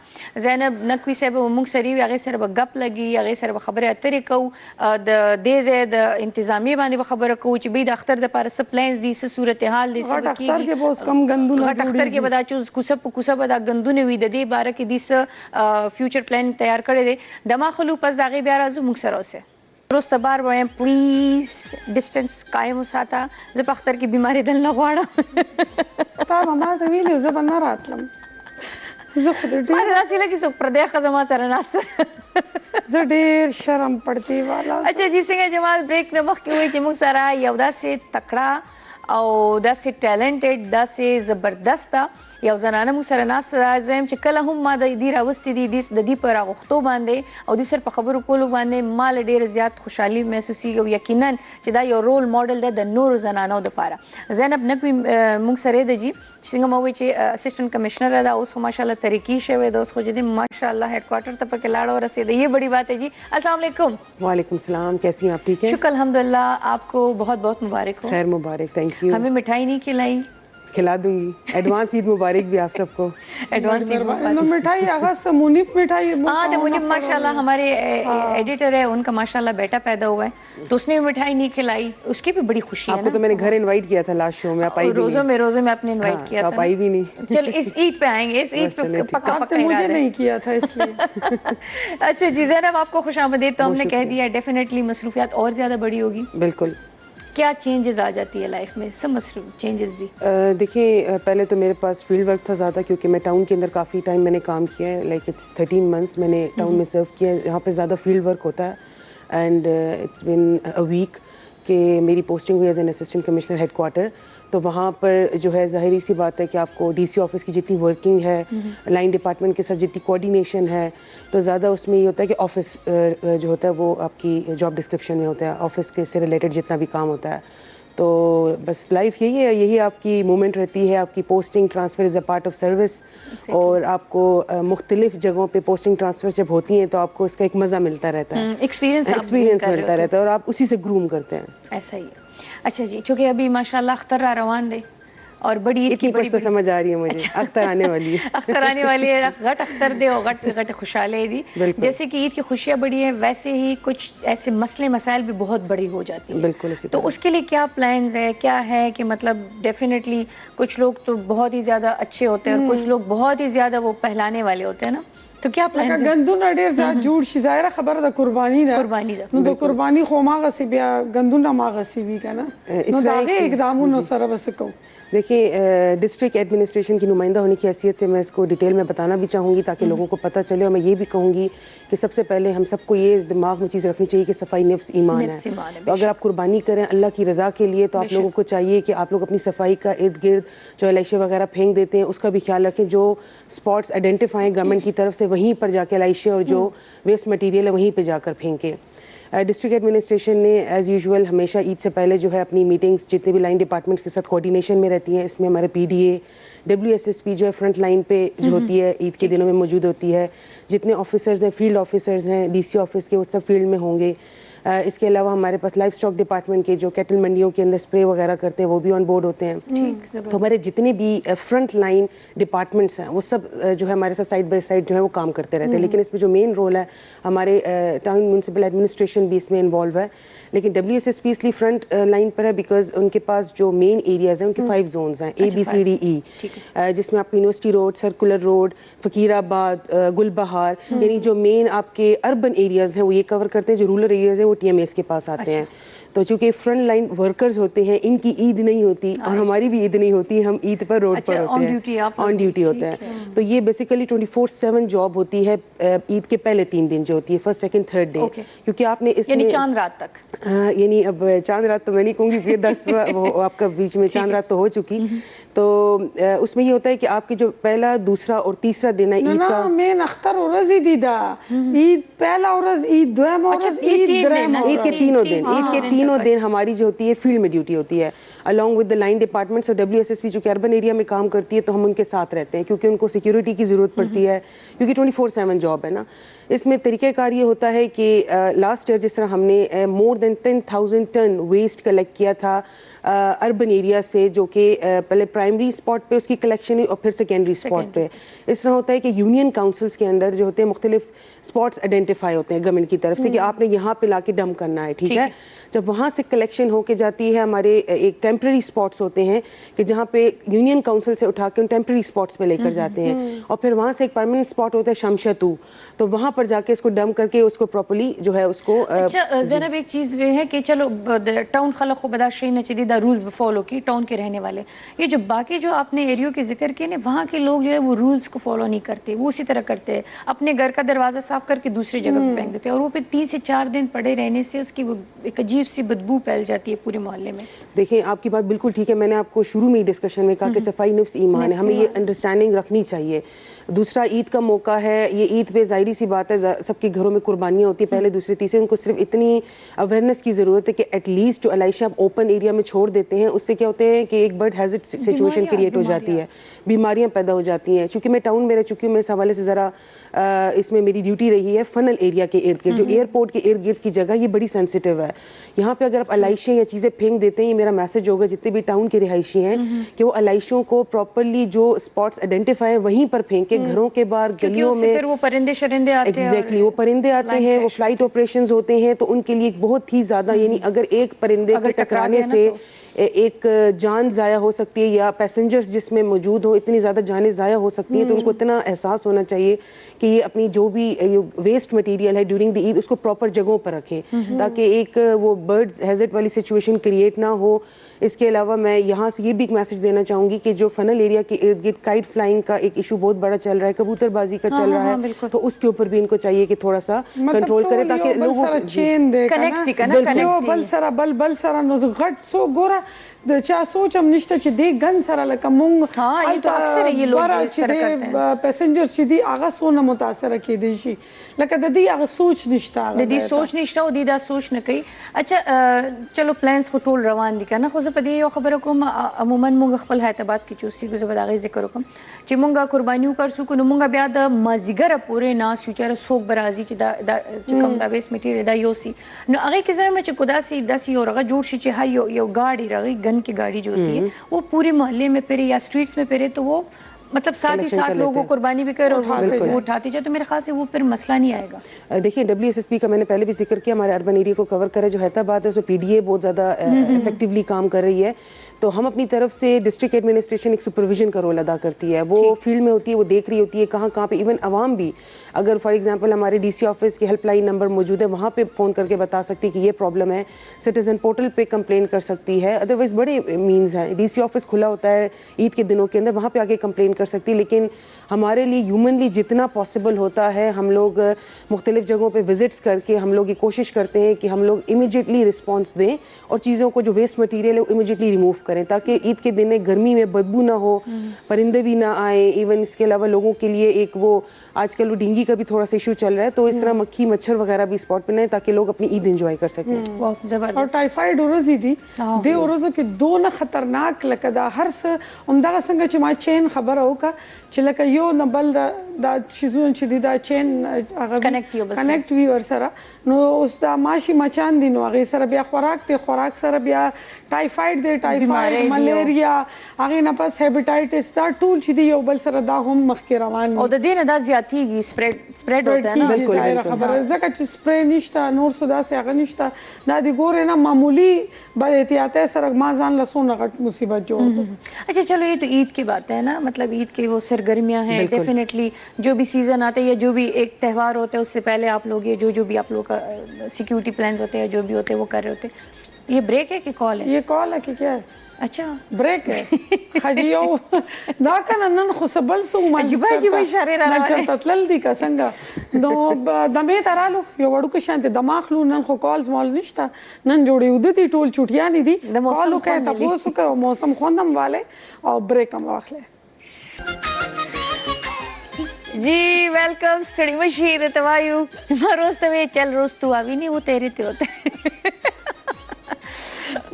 زینب نقوی صاحب موږ سره هغه سره غپ لګي هغه سره خبره اترې کو د دې زه د انتظامی باندې خبره کو چې به د اختر د پاره سپلاینز دي څه صورتحال دي غټ اختر کې بوس کم غندونه غټ اختر کې بدا چوز کوسه بدا غندونه وي د دې باره کې دیس فیوچر پلان تیار کړی دی دما خلو پس داغه بیا راځو موږ سره اوسه درست بار وایم پلیز ډیسټنس قائم وساته زه په اختر کې بیماری دل نه غواړم تا ما ته ویلو زه به نه راتلم زه خو دې ما داسې لګي څوک پردې خزما سره ناست زه ډېر شرم پړتی والا. اچھا جی څنګه جماعت بریک نه مخکې وایي چې موږ سره یو داسې تکړه او داسې ټیلنټډ داسې زبردسته یو زنانه موږ سره ناسته ده زه چې کله هم ما د دې راوستې دي د دې په راغوښتو باندې او د سر په خبرو کولو باندې ما له ډېره زیات خوشحالي محسوسېږي او یقینا چې دا یو رول موډل دی د نورو زنانو دپاره. زینب نقوي موږ سره ده جی څنګه ما وایي چې اسسټنټ کمشنر ده اوس خو ماشاءالله ترقي شوی ده اوس خو چې دی ماشاءالله هیډ کوارټر ته پکې لاړ ورسېده یہ بڑی بات ہے جی. السلام علیکم. وعلیکم السلام. کیسی ہیں آپ؟ ٹھیک ہیں شکر الحمد للہ. آپ کو بہت بہت مبارک ہو. خیر مبارک. تھینک یو. ہمیں مٹھائی نہیں کھلائی. کھلا دوں گی. ایڈوانس عید مبارک بھی آپ سب کو. ایڈوانس عید مبارک. مٹھائی هغه سمونیپ مٹھائی ہاں تو منیب ماشاءاللہ ہمارے ایڈیٹر ہے ان کا ماشاءاللہ بیٹا پیدا ہوا ہے تو اس نے مٹھائی نہیں کھلائی اس کی بھی بڑی خوشی ہے. آپ کو تو میں نے گھر انوائٹ کیا تھا لاسٹ شو میں. آپ آئی بھی نہیں. روزوں میں آپ نے انوائٹ کیا تھا. آپ آئی بھی نہیں. چل اس عید پہ آئیں گے. اس عید پہ پکا پکا مجھے نہیں کیا تھا اس لیے. اچھا جی زینب آپ کو خوش آمدید. تو ہم نے کہہ دیا ڈیفینیٹلی مصروفیات اور زیادہ بڑی ہوگی. بالکل. کیا چینجز آ جاتی ہے لائف میں؟ سب مصروف چینجز دی. دیکھیں پہلے تو میرے پاس فیلڈ ورک تھا زیادہ کیونکہ میں ٹاؤن کے اندر کافی ٹائم میں نے کام کیا ہے. لائک اٹس 13 months میں نے ٹاؤن میں سرو کیا ہے. یہاں پہ زیادہ فیلڈ ورک ہوتا ہے اینڈ اٹس بن اے ویک کہ میری پوسٹنگ ہوئی ایز این اسسٹنٹ کمشنر ہیڈ کوارٹر. تو وہاں پر جو ہے ظاہری سی بات ہے کہ آپ کو ڈی سی آفس کی جتنی ورکنگ ہے لائن ڈپارٹمنٹ کے ساتھ جتنی کوآرڈینیشن ہے تو زیادہ اس میں یہ ہوتا ہے کہ آفس جو ہوتا ہے وہ آپ کی جاب ڈسکرپشن میں ہوتا ہے آفس کے سے ریلیٹڈ جتنا بھی کام ہوتا ہے. تو بس لائف یہی ہے, یہی آپ کی مومنٹ رہتی ہے. آپ کی پوسٹنگ ٹرانسفر از اے پارٹ آف سروس اور آپ کو مختلف جگہوں پہ پوسٹنگ ٹرانسفر جب ہوتی ہیں تو آپ کو اس کا ایک مزہ ملتا رہتا ہے, ایکسپیرینس ملتا رہتا ہے اور آپ اسی سے گروم کرتے ہیں. ایسا ہی ہے. اچھا جی چونکہ ابھی ماشاءاللہ اختر روان دے اور بڑی عید کی کچھ تو سمجھ آ رہی ہے مجھے. اختر آنے والی ہے. اختر آنے والی ہے. غٹ اختر دے اور غٹ خوشحالی دی. جیسے کہ عید کی خوشیاں بڑی ہیں ویسے ہی کچھ ایسے مسئلے مسائل بھی بہت بڑی ہو جاتی ہیں. بالکل اسی تو اس کے لیے کیا پلانز ہے, کیا ہے کہ مطلب ڈیفینیٹلی کچھ لوگ تو بہت ہی زیادہ اچھے ہوتے ہیں اور کچھ لوگ بہت ہی زیادہ وہ پہلانے والے ہوتے ہیں نا, تو کیا پلانز ہیں؟ غندونه ډیر زیات جوړ شي ظاهره خبره د قرباني ده. نو د قرباني خو ماغه سی بیا غندونه ماغه سی وی کنه نو دا غي اقدامونو سره وسکو. دیکھیے ڈسٹرکٹ ایڈمنسٹریشن کی نمائندہ ہونے کی حیثیت سے میں اس کو ڈیٹیل میں بتانا بھی چاہوں گی تاکہ لوگوں کو پتہ چلے. اور میں یہ بھی کہوں گی کہ سب سے پہلے ہم سب کو یہ دماغ میں چیز رکھنی چاہیے کہ صفائی نفس ایمان ہے. تو اگر آپ قربانی کریں اللہ کی رضا کے لیے تو آپ لوگوں کو چاہیے کہ آپ لوگ اپنی صفائی کا ارد گرد جو علیشے وغیرہ پھینک دیتے ہیں اس کا بھی خیال رکھیں. جو اسپاٹس آئیڈینٹیفائیں گورنمنٹ کی طرف سے وہیں پر جا کے علیشے اور جو ویسٹ مٹیریل ہے وہیں پہ جا کر پھینکیں. ڈسٹرکٹ ایڈمنسٹریشن نے ایز یوزول ہمیشہ عید سے پہلے جو ہے اپنی میٹنگس جتنے بھی لائن ڈپارٹمنٹس کے ساتھ کوآرڈینیشن میں رہتی ہیں. اس میں ہمارے پی ڈی اے WSSP جو ہے فرنٹ لائن پہ جو ہوتی ہے عید کے دنوں میں موجود ہوتی ہے. جتنے آفیسرز ہیں فیلڈ آفیسرز ہیں DC آفس کے وہ سب فیلڈ میں ہوں گے. اس کے علاوہ ہمارے پاس لائف اسٹاک ڈپارٹمنٹ کے جو کیٹل منڈیوں کے اندر اسپرے وغیرہ کرتے ہیں وہ بھی آن بورڈ ہوتے ہیں. تو ہمارے جتنے بھی فرنٹ لائن ڈپارٹمنٹس ہیں وہ سب جو ہے ہمارے ساتھ سائڈ بائی سائڈ جو ہے وہ کام کرتے رہتے ہیں. لیکن اس میں جو مین رول ہے ہمارے ٹاؤن میونسپل ایڈمنسٹریشن بھی اس میں انوالو ہے. لیکن WSSP اس لیے فرنٹ لائن پر ہے بیکاز ان کے پاس جو مین ایریاز ہیں ان کے 5 زونز ہیں ABCDE, جس میں آپ کو یونیورسٹی روڈ, سرکولر روڈ, فقیر آباد, گل بہار, یعنی جو مین آپ کے اربن ایریاز ہیں وہ یہ کور کرتے ہیں. جو رورل ایریاز ہیں وہ TMAs کے پاس آتے ہیں. تو چونکہ فرنٹ لائن ورکرز ہوتے ہیں ان کی عید نہیں ہوتی اور ہماری بھی عید نہیں ہوتی, ہم عید پر روڈ پر ہوتے ہیں, آن ڈیوٹی ہوتے ہیں. تو یہ بیسیکلی 24/7 جاب ہوتی ہے عید کے پہلے 3 دن جو ہوتی ہے, فرسٹ سیکنڈ تھرڈ ڈے. کیونکہ آپ نے اس یعنی چاند رات تک, یعنی اب چاند رات تو میں نہیں کہوں گی کہ 10 وہ آپ کا بیچ میں چاند رات تو ہو چکی. تو اس میں یہ ہوتا ہے کہ آپ کے جو پہلا, دوسرا اور تیسرا دن ہے عید کا مین اختر ورځ دی دا عید پہلا ورځ عید دویم ورځ عید دریم عید کے تینوں دن, عید کے 3 तीनों दिन हमारी जो होती है फील्ड में ड्यूटी होती है along with the line departments और WSSP जो कि अर्बन एरिया में काम करती है, तो हम उनके साथ रहते हैं क्योंकि उनको सिक्योरिटी की ज़रूरत पड़ती है, क्योंकि 24/7 जॉब है ना। इसमें तरीक़ाकार ये होता है कि लास्ट ईयर जिस तरह हमने more than 10,000 ton waste collect किया था अर्बन एरिया से, जो कि पहले प्राइमरी स्पॉट पे उसकी कलेक्शन है और फिर सेकेंडरी स्पॉट पे। इस तरह होता है कि यूनियन काउंसिल्स के अंदर जो होते हैं मुख्तलिफ स्पॉट्स आइडेंटिफाई होते हैं गवर्नमेंट की तरफ से कि आपने यहाँ पे लाके डंप करना है, ठीक है। जब वहाँ से कलेक्शन होके जाती है, हमारे एक टेम्प्रेरी स्पॉट्स होते हैं कि जहाँ पे यूनियन काउंसिल से उठा के उन टेम्प्रेरी स्पॉट्स पे लेकर जाते हैं, और फिर वहाँ से एक परमानेंट स्पॉट होता है शमशतू, तो वहाँ पर जाके इसको डंप करके उसको प्रॉपर्ली जो है उसको। अच्छा ज़ैनब, एक चीज़ ये है कि चलो टाउन खलक को बदाशी न चीदा रूल्स फॉलो की टाउन के रहने वाले, ये जो बाकी जो आपने एरियो के जिक्र किए ना, वहाँ के लोग जो है वो रूल्स को फॉलो नहीं करते, वो उसी तरह करते हैं, अपने घर का दरवाज़ा साफ करके दूसरी जगह पे फेंक देते हैं, और वो फिर 3 से 4 दिन पड़े रहने से उसकी वो एक अजीब सी बदबू फैल जाती है पूरे मोहल्ले में। देखिए आपकी बात बिल्कुल ठीक है, मैंने आपको शुरू में ही डिस्कशन में कहा कि सफाई निफ्स ईमान है, हमें ये अंडरस्टैंडिंग रखनी चाहिए। दूसरा, ईद का मौका है, ये ईद पे ज़ाहिरी सी बात है सबके घरों में कुर्बानियाँ होती है, पहले दूसरे तीसरे, उनको सिर्फ इतनी अवेयरनेस की ज़रूरत है कि एटलीस्ट जो अलाइशा आप ओपन एरिया में छोड़ देते हैं, उससे क्या होते हैं कि एक बर्ड हैज़र्ड सिचुएशन क्रिएट हो जाती है, बीमारियाँ पैदा हो जाती हैं। क्योंकि मैं टाउन में रह चुकी हूँ, मैं इस हवाले से ज़रा इसमें मेरी ड्यूटी रही है फनल एरिया के इर्द गिर्द, जो एयरपोर्ट के इर्द गिर्द की जगह, ये बड़ी सेंसिटिव है। यहाँ पे अगर आप अलाइशें या चीज़ें फेंक देते हैं, ये मेरा मैसेज होगा जितने भी टाउन के रिहायशी हैं कि वो अलाइशों को प्रॉपरली जो स्पॉट्स आइडेंटिफाई है वहीं पर फेंके, घरों के बाहर गलियों में। फिर वो परिंदे शरिंदे आते हैं, एग्जैक्टली वो परिंदे आते हैं, वो फ्लाइट ऑपरेशंस होते हैं, तो उनके लिए बहुत ही ज़्यादा, यानी अगर एक परिंदे के टकराने से एक जान ज़ाया हो सकती है, या पैसेंजर्स जिसमें मौजूद हो इतनी ज़्यादा जानें ज़ाया हो सकती हैं, तो उनको इतना एहसास होना चाहिए कि ये अपनी जो भी वेस्ट मटेरियल है ड्यूरिंग द ईद उसको प्रॉपर जगहों पर रखें, ताकि एक वो बर्ड्स हैज़र्ड वाली सिचुएशन क्रिएट ना हो। इसके अलावा मैं यहाँ से ये भी एक मैसेज देना चाहूँगी कि जो फनल एरिया के इर्द गिर्द काइट फ्लाइंग का एक इशू बहुत बड़ा चल रहा है, कबूतरबाजी का चल रहा है, तो उसके ऊपर भी इनको चाहिए कि थोड़ा सा कंट्रोल करें, ताकि लोगों د چا سوچ هم نشته چې دې ګن سره لکه مونږ ها یہ تو اکثر یہ لوگ اس طرح کرتے ہیں، پیسنجر چې دی هغه سونه متاثر کېدی شي، لکه د دې هغه سوچ نشته، د دې سوچ نشته او د دا سوچ نه کوي. اچھا چلو پلانز خو ټول روان دي کنه، خو زه په دې یو خبره کوم، عموما مونږ خپل حیاتاباد کې چې اوسېږو، زه به د هغې ذکر وکړم چې مونږ قرباني وکړو، کو نو مونږ بیا د مازدیګره پورې ناست یو چې څوک به راځي چې دا چې کوم دا ویسټ میټیریل دا یوسي، نو هغې کې زه چې کو داسې یو هغه جوړ شي چې هر یو گاڑی راغی گن کی گاڑی جو ہوتی ہے وہ پورے محلے میں پھرے یا اسٹریٹس میں پھرے، تو وہ مطلب ساتھ ہی ساتھ لوگوں کو قربانی بھی کرے اور وہ اٹھاتے جائے، تو میرے خیال سے وہ پھر مسئلہ نہیں آئے گا. دیکھیے WSSP کا میں نے پہلے بھی ذکر کیا، ہمارے اربن ایریا کو کور کرے، جو حیدرآباد ہے اس میں PDA بہت زیادہ افیکٹولی کام کر رہی ہے، تو ہم اپنی طرف سے ڈسٹرکٹ ایڈمنسٹریشن ایک سپرویژن کا رول ادا کرتی ہے، وہ فیلڈ میں ہوتی ہے، وہ دیکھ رہی ہوتی ہے کہاں کہاں پہ، ایون عوام بھی اگر فار ایگزامپل ہمارے DC آفس کے ہیلپ لائن نمبر موجود ہے، وہاں پہ فون کر کے بتا سکتی ہے کہ یہ پرابلم ہے، سٹیزن پورٹل پہ کمپلین کر سکتی ہے، ادروائز بڑے مینز ہیں، DC آفس کھلا ہوتا ہے عید کے دنوں کے اندر، وہاں پہ آ کے کمپلین کر سکتی ہے. لیکن ہمارے لیے ہیومنلی جتنا پاسبل ہوتا ہے، ہم لوگ مختلف جگہوں پہ وزٹس کر کے ہم لوگ یہ کوشش کرتے ہیں کہ ہم لوگ امیجیٹلی رسپانس دیں اور چیزوں کو جو ویسٹ مٹیریل ہے وہ امیجیٹلی ریموو کریں، تاکہ عید کے دن گرمی میں بدبو نہ ہو، پرندے بھی نہ آئیں. ایون اس کے علاوہ لوگوں کے لیے ایک وہ آج کل وہ ڈینگی کا بھی تھوڑا سا ایشو چل رہا ہے، تو اس طرح مکھی مچھر وغیرہ بھی اسپاٹ پہ نہ، تاکہ لوگ اپنی عید انجوائے کر سکیں. اور ټایفاید ورځې دي د ورځو کې دونه خطرناک لکه دا هر څه همدغه څنګه چې ما چین خبره وکړه چې لکه یو نه بل دا شیزونه چې دي دا چین هغه کنیکټ وي ورسره، نو اوس دا ماشي مچان دي، نو هغې سره بیا خوراک دی، خوراک سره بیا ټایفاید دی، ټایفاید ملیریا، هغې نه پس هیپاټایټس، دا ټول چې دي یو بل سره دا هم مخکې روان دي، او د دې نه دا زیاتېږي، سپریډ ہوتا ہے نا. بالکل خبره ځکه چې سپری نشته، نور څه داسې هغه نشته، دا د ګورې نه معمولی بد احتیاطۍ سره ما ځان له څونه غټ مصیبت جوړ کړ. اچھا چلو یہ تو عید کی بات ہے نا، مطلب عید کی وہ سرگرمیاں ہیں، ڈیفینیٹلی جو بھی سیزن آتے ہیں یا جو بھی ایک تہوار ہوتا ہے اس سے پہلے آپ لوگ یہ جو بھی آپ لوگ کا سیکیورٹی پلانز ہوتے ہیں جو بھی ہوتے ہیں وہ کر رہے ہوتے ہیں. یہ بریک ہے کہ کال ہے؟ یہ کال ہے کہ کیا ہے؟ اچھا بریک ہے. حاجی یو دا کنه نن خو سبل سو ما عجیبه اشاره را روانه چرته تلل دي که څنګه نو د مې ترالو یو وړوکه شانته دماغلو، نن خو کالز مال نشته، نن جوړې ودی ټول چټیان دي، کالو کې تاسو که موسم خوندم والے او بریک هم واخلې. جی ویلکم سٹڈی مشید توایو روز تو چل روز تو آوی نہیں وہ تیرے تے ہوتا ہے.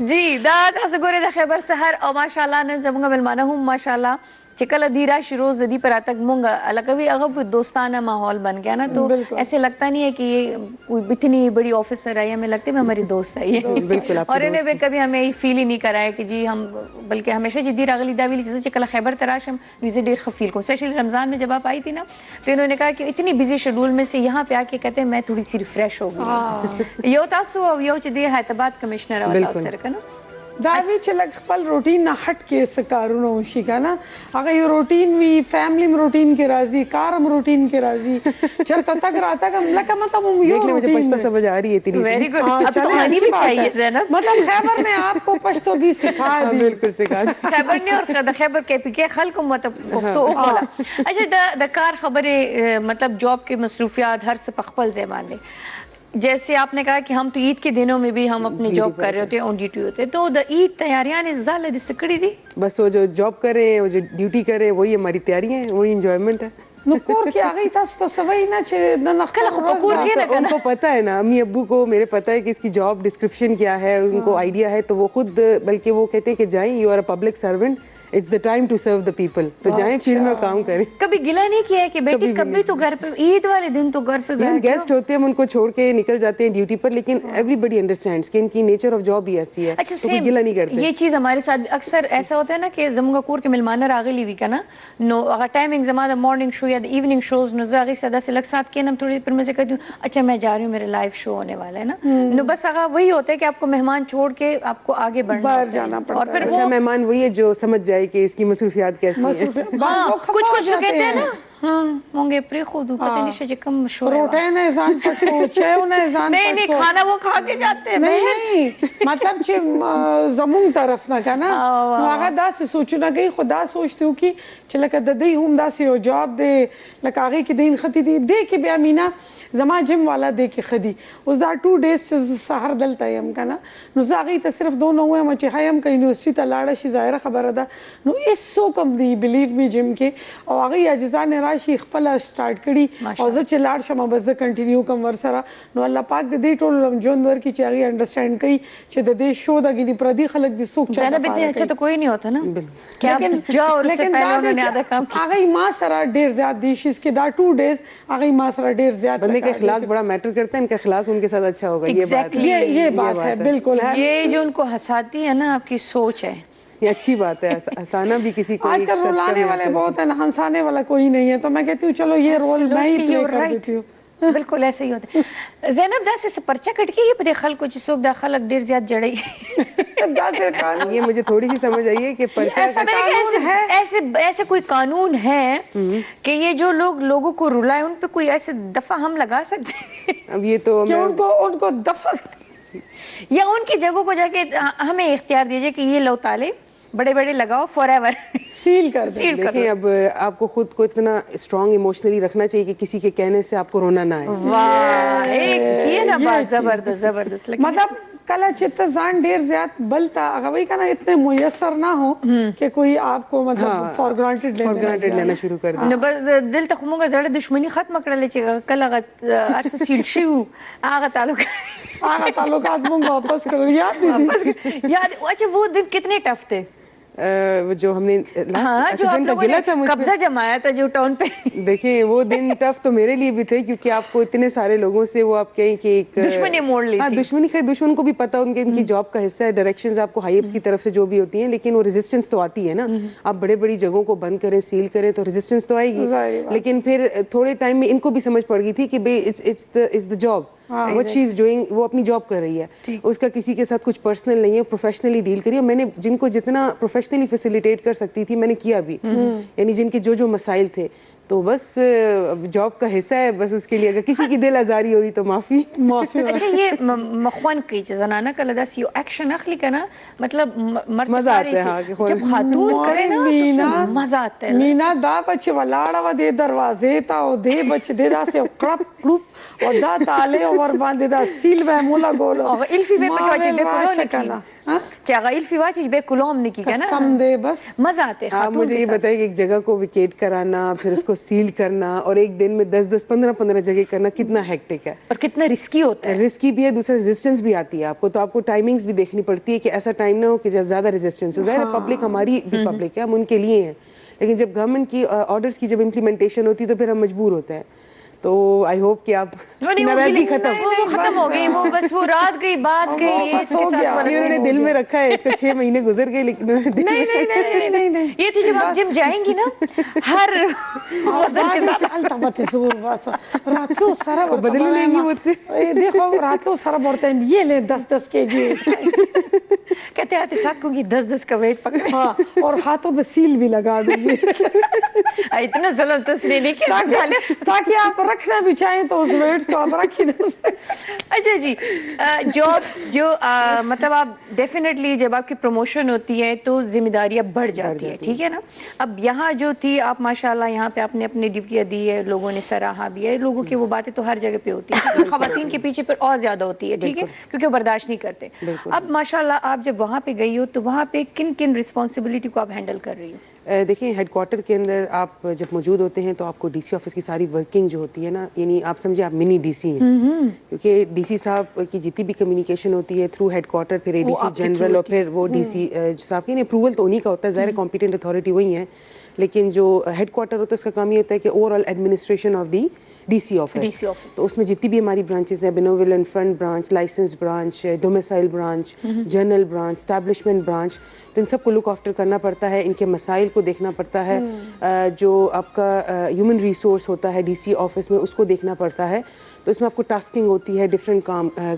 جی دا تاسو ګورئ د خیبر سحر او ماشاءالله نن زموږ مېلمانه هم ماشاءالله چې کله دی راشي روز د دې پر راتګ مونږ لکه هغه دوستانہ ماحول بن گیا نا تو ایسے لگتا نہیں ہے کہ یہ کوئی اتنی بڑی آفیسر ہے ہمیں لگتا ہے ہماری دوست ہے یہ اور انہیں بھی کبھی ہمیں فیل ہی نہیں کرایا کہ جی ہم بلکہ ہمیشہ جدی راغلی دا ویلی چیزیں کله خیبر تراشم ویزے ډیر خفیل کو اسپیشلی رمضان میں جب آپ آئی تھی نا تو انہوں نے کہا کہ اتنی بزی شیڈول میں سے یہاں پہ آ کے کہتے ہیں میں تھوڑی سی ریفریش ہو گئی یو تاسو او یو چې دی حیدرآباد کمشنر او تاسو سره کنه دا وی چې لږ خپل روټین نه هټ کې څه کارونه وشي که نه هغه یو روټین وي فیملی هم روټین کې راځي کار هم روټین کې راځي چېرته تګ راتګ هم لکه مطلب هم یو مجھے پشتو سمجھ آ رہی ہے تیری ویری گڈ اب تو آنی بھی چاہیے زینب مطلب خیبر نے آپ کو پشتو بھی سکھا دی بالکل سکھا دی خیبر نے اور د خیبر کے پی کے خلق مطلب پښتو وخولا اچھا د کار خبرې مطلب جاب کے مصروفیات ہر څه په خپل ځای باندې جیسے آپ نے کہا کہ ہم تو عید کے دنوں میں بھی ہم اپنی جاب کر رہے ہوتے ہیں آن ڈیوٹی ہوتے تو دا عید تیاریاں نے زال د سکڑی دی بس وہ جو جاب کرے وہ جو ڈیوٹی کرے وہی ہماری تیاریاں ہیں وہی انجوائمنٹ ہے نو کور کې هغه تاسو ته سوي نه چې د کله خو په کور کې نه ان کو پتہ ہے نا امی ابو کو میرے پتہ ہے کہ اس کی جاب ڈسکرپشن کیا ہے ان کو آئیڈیا ہے تو وہ خود بلکہ وہ کہتے ہیں کہ جائیں یو آر اے پبلک سرونٹ اٹس دا ٹائم ٹو سرو دا پیپل تو جائیں فیلڈ میں کام کریں کبھی گلا نہیں کیا ہے کہ بیٹی کبھی تو گھر پہ عید والے دن تو گھر پہ گیسٹ ہوتے ہیں ہم ان کو چھوڑ کے نکل جاتے ہیں ڈیوٹی پر لیکن ایوری بڈی انڈرسٹینڈس کہ ان کی نیچر آف جاب ہی ایسی ہے اچھا تو کوئی گلا نہیں کرتے یہ چیز ہمارے ساتھ اکثر ایسا ہوتا ہے نا کہ زموږ کور کې ملمانه راغلي وي کنه نو هغه ٹائمنگ زما د مارننگ شو یا د ایوننگ شوز نو زه هغه صدا سے لگ ساتھ کے نم تھوڑی پر مجھے کہتی ہوں اچھا میں جا رہی ہوں میرا لائیو شو ہونے والا ہے نا نو بس هغه وہی ہوتا ہے کہ آپ کو مہمان چھوڑ کے آپ کو آگے بڑھنا جانا پڑتا اور پھر اچھا مہمان وہی ہے جو سمجھ جائے کہ اس کی مصروفیات کیسی ہیں کچھ لوگ کہتے ہیں نا ہاں مونگے پری خود پتہ نہیں شجے کم شو روٹے نے ځان پټو چېو نه ځان نہیں نہیں کھانا وہ کھا کے جاتے ہیں نہیں مطلب چې زمون طرف نه کنه نو هغه داسې سوچونه کوي خدا سوچته و کی چې لکه د دې هم داسې یو جاب دی لکه هغه کې دین ختی دی دې کې بیا مینا زما جم والا دې کې خدي اوس دا 2 ډیز چې سحر دلته يم کنه نو زه هغه ته صرف دوه نو وایم چې هایم کې یونیورسيټي ته لاړه شي ظاهره خبره ده نو اس سو کم دی بلیو می جم کې او هغه اجازه نه راشي خپل سٹارټ کړي او زه چې لاړ شم بس زه کنټینیو کوم ور سره نو الله پاک دې ټول جون ور کې چې هغه انډرسټینډ کوي چې د دې شو د غني پردي خلک دي سوک چا زینب اتنا اچھا تو کوئی نہیں ہوتا نا کیا جاؤ اور اس سے پہلے انہوں نے آدھا کام کیا هغه ما سره ډیر زیات دي شي کې دا 2 ډیز هغه ما سره ډیر زیات بندے کا اخلاق بڑا میٹر کرتا ہے ان کا اخلاق ان کے ساتھ اچھا ہوگا یہ بات ہے بالکل ہے یہ جو ان کو ہنساتی ہے نا آپ کی سوچ ہے یہ اچھی بات ہے ہنسانا بھی کسی کو آج کل رلانے والے بہت ہیں ہنسانے والا کوئی نہیں ہے تو میں کہتی ہوں چلو یہ رول میں ہی پلے کر دیتی ہوں بالکل ایسے ہی ہوتا ہے زینب دا سے پرچہ کٹ کے یہ پدے خلق چ سوک دا خلق ډیر زیات جڑی یہ مجھے تھوڑی سی سمجھ آئی ہے کہ پرچہ ایسے کوئی قانون ہے کہ یہ جو لوگ لوگوں کو رلائے ان پہ کوئی ایسے دفعہ ہم لگا سکتے ہیں اب یہ تو ان کو دفعہ یا ان کی جگہوں کو جا کے ہمیں اختیار دیجیے کہ یہ لو تالے بڑے بڑے لگاؤ فار ایور سیل کر دیں دیکھیں اب آپ کو خود کو اتنا اسٹرانگ ایموشنلی رکھنا چاہیے کہ کسی کے کہنے سے آپ کو رونا نہ آئے واہ یہ نا بات زبردست مطلب کله چې ته ځان ډیر زیات بل ته هغه وایي کنه اتنے میسر نہ ہو کہ کوئی آپ کو مطلب فار گرانٹیڈ لینا شروع کر دیں نو بس دل ته موږ زړه دښمنی ختم کړل چې کله ارس سیل شو هغه تعلقات موږ واپس کړل یاد اچھا وہ دن کتنے ٹف تھے جو ہم نے جو آپ لوگوں نے قبضہ جمایا تھا جو ٹاؤن پہ دیکھیں وہ دن ٹف تو میرے لیے بھی تھے کیونکہ آپ کو اتنے سارے لوگوں سے وہ آپ کہیں کہ ایک دشمنی موڑ لی تھی دشمنی خیر دشمن کو بھی پتا ان کی جاب کا حصہ ہے ڈائریکشنز آپ کو ہائی اپس کی طرف سے جو بھی ہوتی ہیں لیکن وہ ریزسٹنس تو آتی ہے نا آپ بڑے بڑی جگہوں کو بند کریں سیل کریں تو ریزسٹنس تو آئے گی لیکن پھر تھوڑے ٹائم میں ان کو بھی سمجھ پڑ گئی تھی کہ بھائی اٹس دا جاب what she is doing وہ اپنی جاب کر رہی ہے اس کا کسی کے ساتھ کچھ پرسنل نہیں ہے پروفیشنلی ڈیل کری اور میں نے جن کو جتنا پروفیشنلی فیسیلیٹیٹ کر سکتی تھی میں نے کیا بھی یعنی جن کے جو مسائل تھے تو بس جاب کا حصہ ہے بس اس کے لیے اگر کسی کی دل آزاری ہوئی تو معافی اچھا یہ مخوان کی زنانہ کا لدا سی ایکشن اخلی کا نا مطلب مزہ آتا ہے جب خاتون کرے نا مزہ آتا ہے مینا دا بچ ولاړه و دې دروازې ته او دې بچ دې داسې کړپ کړپ او دا تاله اور باندې دا سیل و مولا ګولو او الفی به پکې چې به کولو نه چاغیل فیوا چیز بے کلوم نکی کا نا قسم دے بس مزہ آتے ہیں. آپ مجھے یہ بتائیں کہ ایک جگہ کو ویکیٹ کرانا, پھر اس کو سیل کرنا, اور ایک دن میں 10 15 جگہ کرنا کتنا ہیکٹک ہے اور کتنا رسکی ہوتا ہے. رسکی بھی ہے, دوسرا ریزسٹنس بھی آتی ہے آپ کو, تو آپ کو ٹائمنگز بھی دیکھنی پڑتی ہے کہ ایسا ٹائم نہ ہو کہ جب زیادہ ریزسٹنس ہو. ظاہر ہے پبلک ہماری بھی پبلک ہے, ہم ان کے لیے ہیں, لیکن جب گورنمنٹ کی آرڈرز کی جب امپلیمنٹیشن ہوتی ہے تو پھر ہم مجبور ہوتے ہیں. تو آئی ہوپ کہ آپ ناراضگی ختم وہ ختم ہو گئی, وہ بس وہ رات گئی بات گئی, اس کے ساتھ انہوں نے دل میں رکھا ہے, اس کا 6 مہینے گزر گئے, لیکن انہوں نے دل میں نہیں یہ تو جب آپ جم جائیں گی نا ہر راتوں سارا بدل لیں گی مجھ سے. دیکھو راتوں سارا بڑھتے ہیں, یہ لے 10 kg کہتے آتے ساتھ کو 10 کا ویٹ پکڑے, ہاں, اور ہاتھوں پہ سیل بھی لگا دیں گے اتنا ظلم تو نہیں کیا, تاکہ آپ رکھنا بھی چاہیں تو اس ویٹس کو آپ رکھ ہی نہ سکیں. اچھا جی, جاب جو مطلب آپ ڈیفینیٹلی جب آپ کی پروموشن ہوتی ہے تو ذمہ داریاں بڑھ جاتی ہے, ٹھیک ہے نا. اب یہاں جو تھی آپ ماشاءاللہ یہاں پہ آپ نے اپنی ڈیوٹیاں دی ہے, لوگوں نے سراہا بھی ہے, لوگوں کی وہ باتیں تو ہر جگہ پہ ہوتی ہیں, خواتین کے پیچھے پر اور زیادہ ہوتی ہے, ٹھیک ہے, کیونکہ وہ برداشت نہیں کرتے. اب ماشاءاللہ آپ جب وہاں پہ گئی ہو تو وہاں پہ کن کن رسپانسبلٹی کو آپ ہینڈل کر رہی ہو؟ دیکھیں ہیڈ کوارٹر کے اندر آپ جب موجود ہوتے ہیں تو آپ کو ڈی سی آفس کی ساری ورکنگ جو ہوتی ہے نا, یعنی آپ سمجھے آپ منی ڈی سی ہیں, کیونکہ ڈی سی صاحب کی جتنی بھی کمیونیکیشن ہوتی ہے تھرو ہیڈ کوارٹر, پھر اے ڈی سی جنرل, اور پھر وہ ڈی سی صاحب کی اپروول تو انہیں کا ہوتا ہے, ظاہر کمپیٹنٹ اتھارٹی وہی ہے, لیکن جو ہیڈ کوارٹر ہوتا ہے اس کا کام یہ ہوتا ہے کہ اوور آل ایڈمنسٹریشن آف دی ڈی سی آفس. تو اس میں جتنی بھی ہماری برانچز ہیں, بینوول اینڈ فرنٹ برانچ, لائسنس برانچ, ڈومیسائل برانچ, جنرل برانچ, اسٹیبلشمنٹ برانچ, تو ان سب کو لک آفٹر کرنا پڑتا ہے, ان کے مسائل کو دیکھنا پڑتا ہے. جو آپ کا ہیومن ریسورس ہوتا ہے ڈی سی آفس میں اس کو دیکھنا پڑتا ہے, تو اس میں آپ کو ٹاسکنگ ہوتی ہے ڈفرینٹ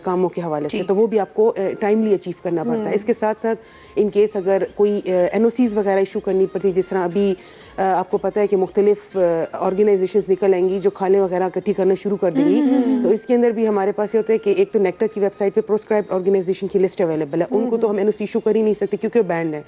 کاموں کے حوالے سے, تو وہ بھی آپ کو ٹائملی اچیو کرنا پڑتا ہے. اس کے ساتھ ساتھ ان کیس اگر کوئی این او سیز وغیرہ ایشو کرنی پڑتی ہے, جس طرح ابھی آپ کو پتہ ہے کہ مختلف آرگنائزیشنز نکل آئیں گی جو کھالیں وغیرہ اکٹھی کرنا شروع کر دیں گی, تو اس کے اندر بھی ہمارے پاس یہ ہوتا ہے کہ ایک تو نیکٹر کی ویب سائٹ پہ پروسکرائبڈ آرگنائزیشن کی لسٹ اویلیبل ہے, ان کو تو ہم این او سی ایشو کر ہی نہیں سکتے کیونکہ بینڈ ہے.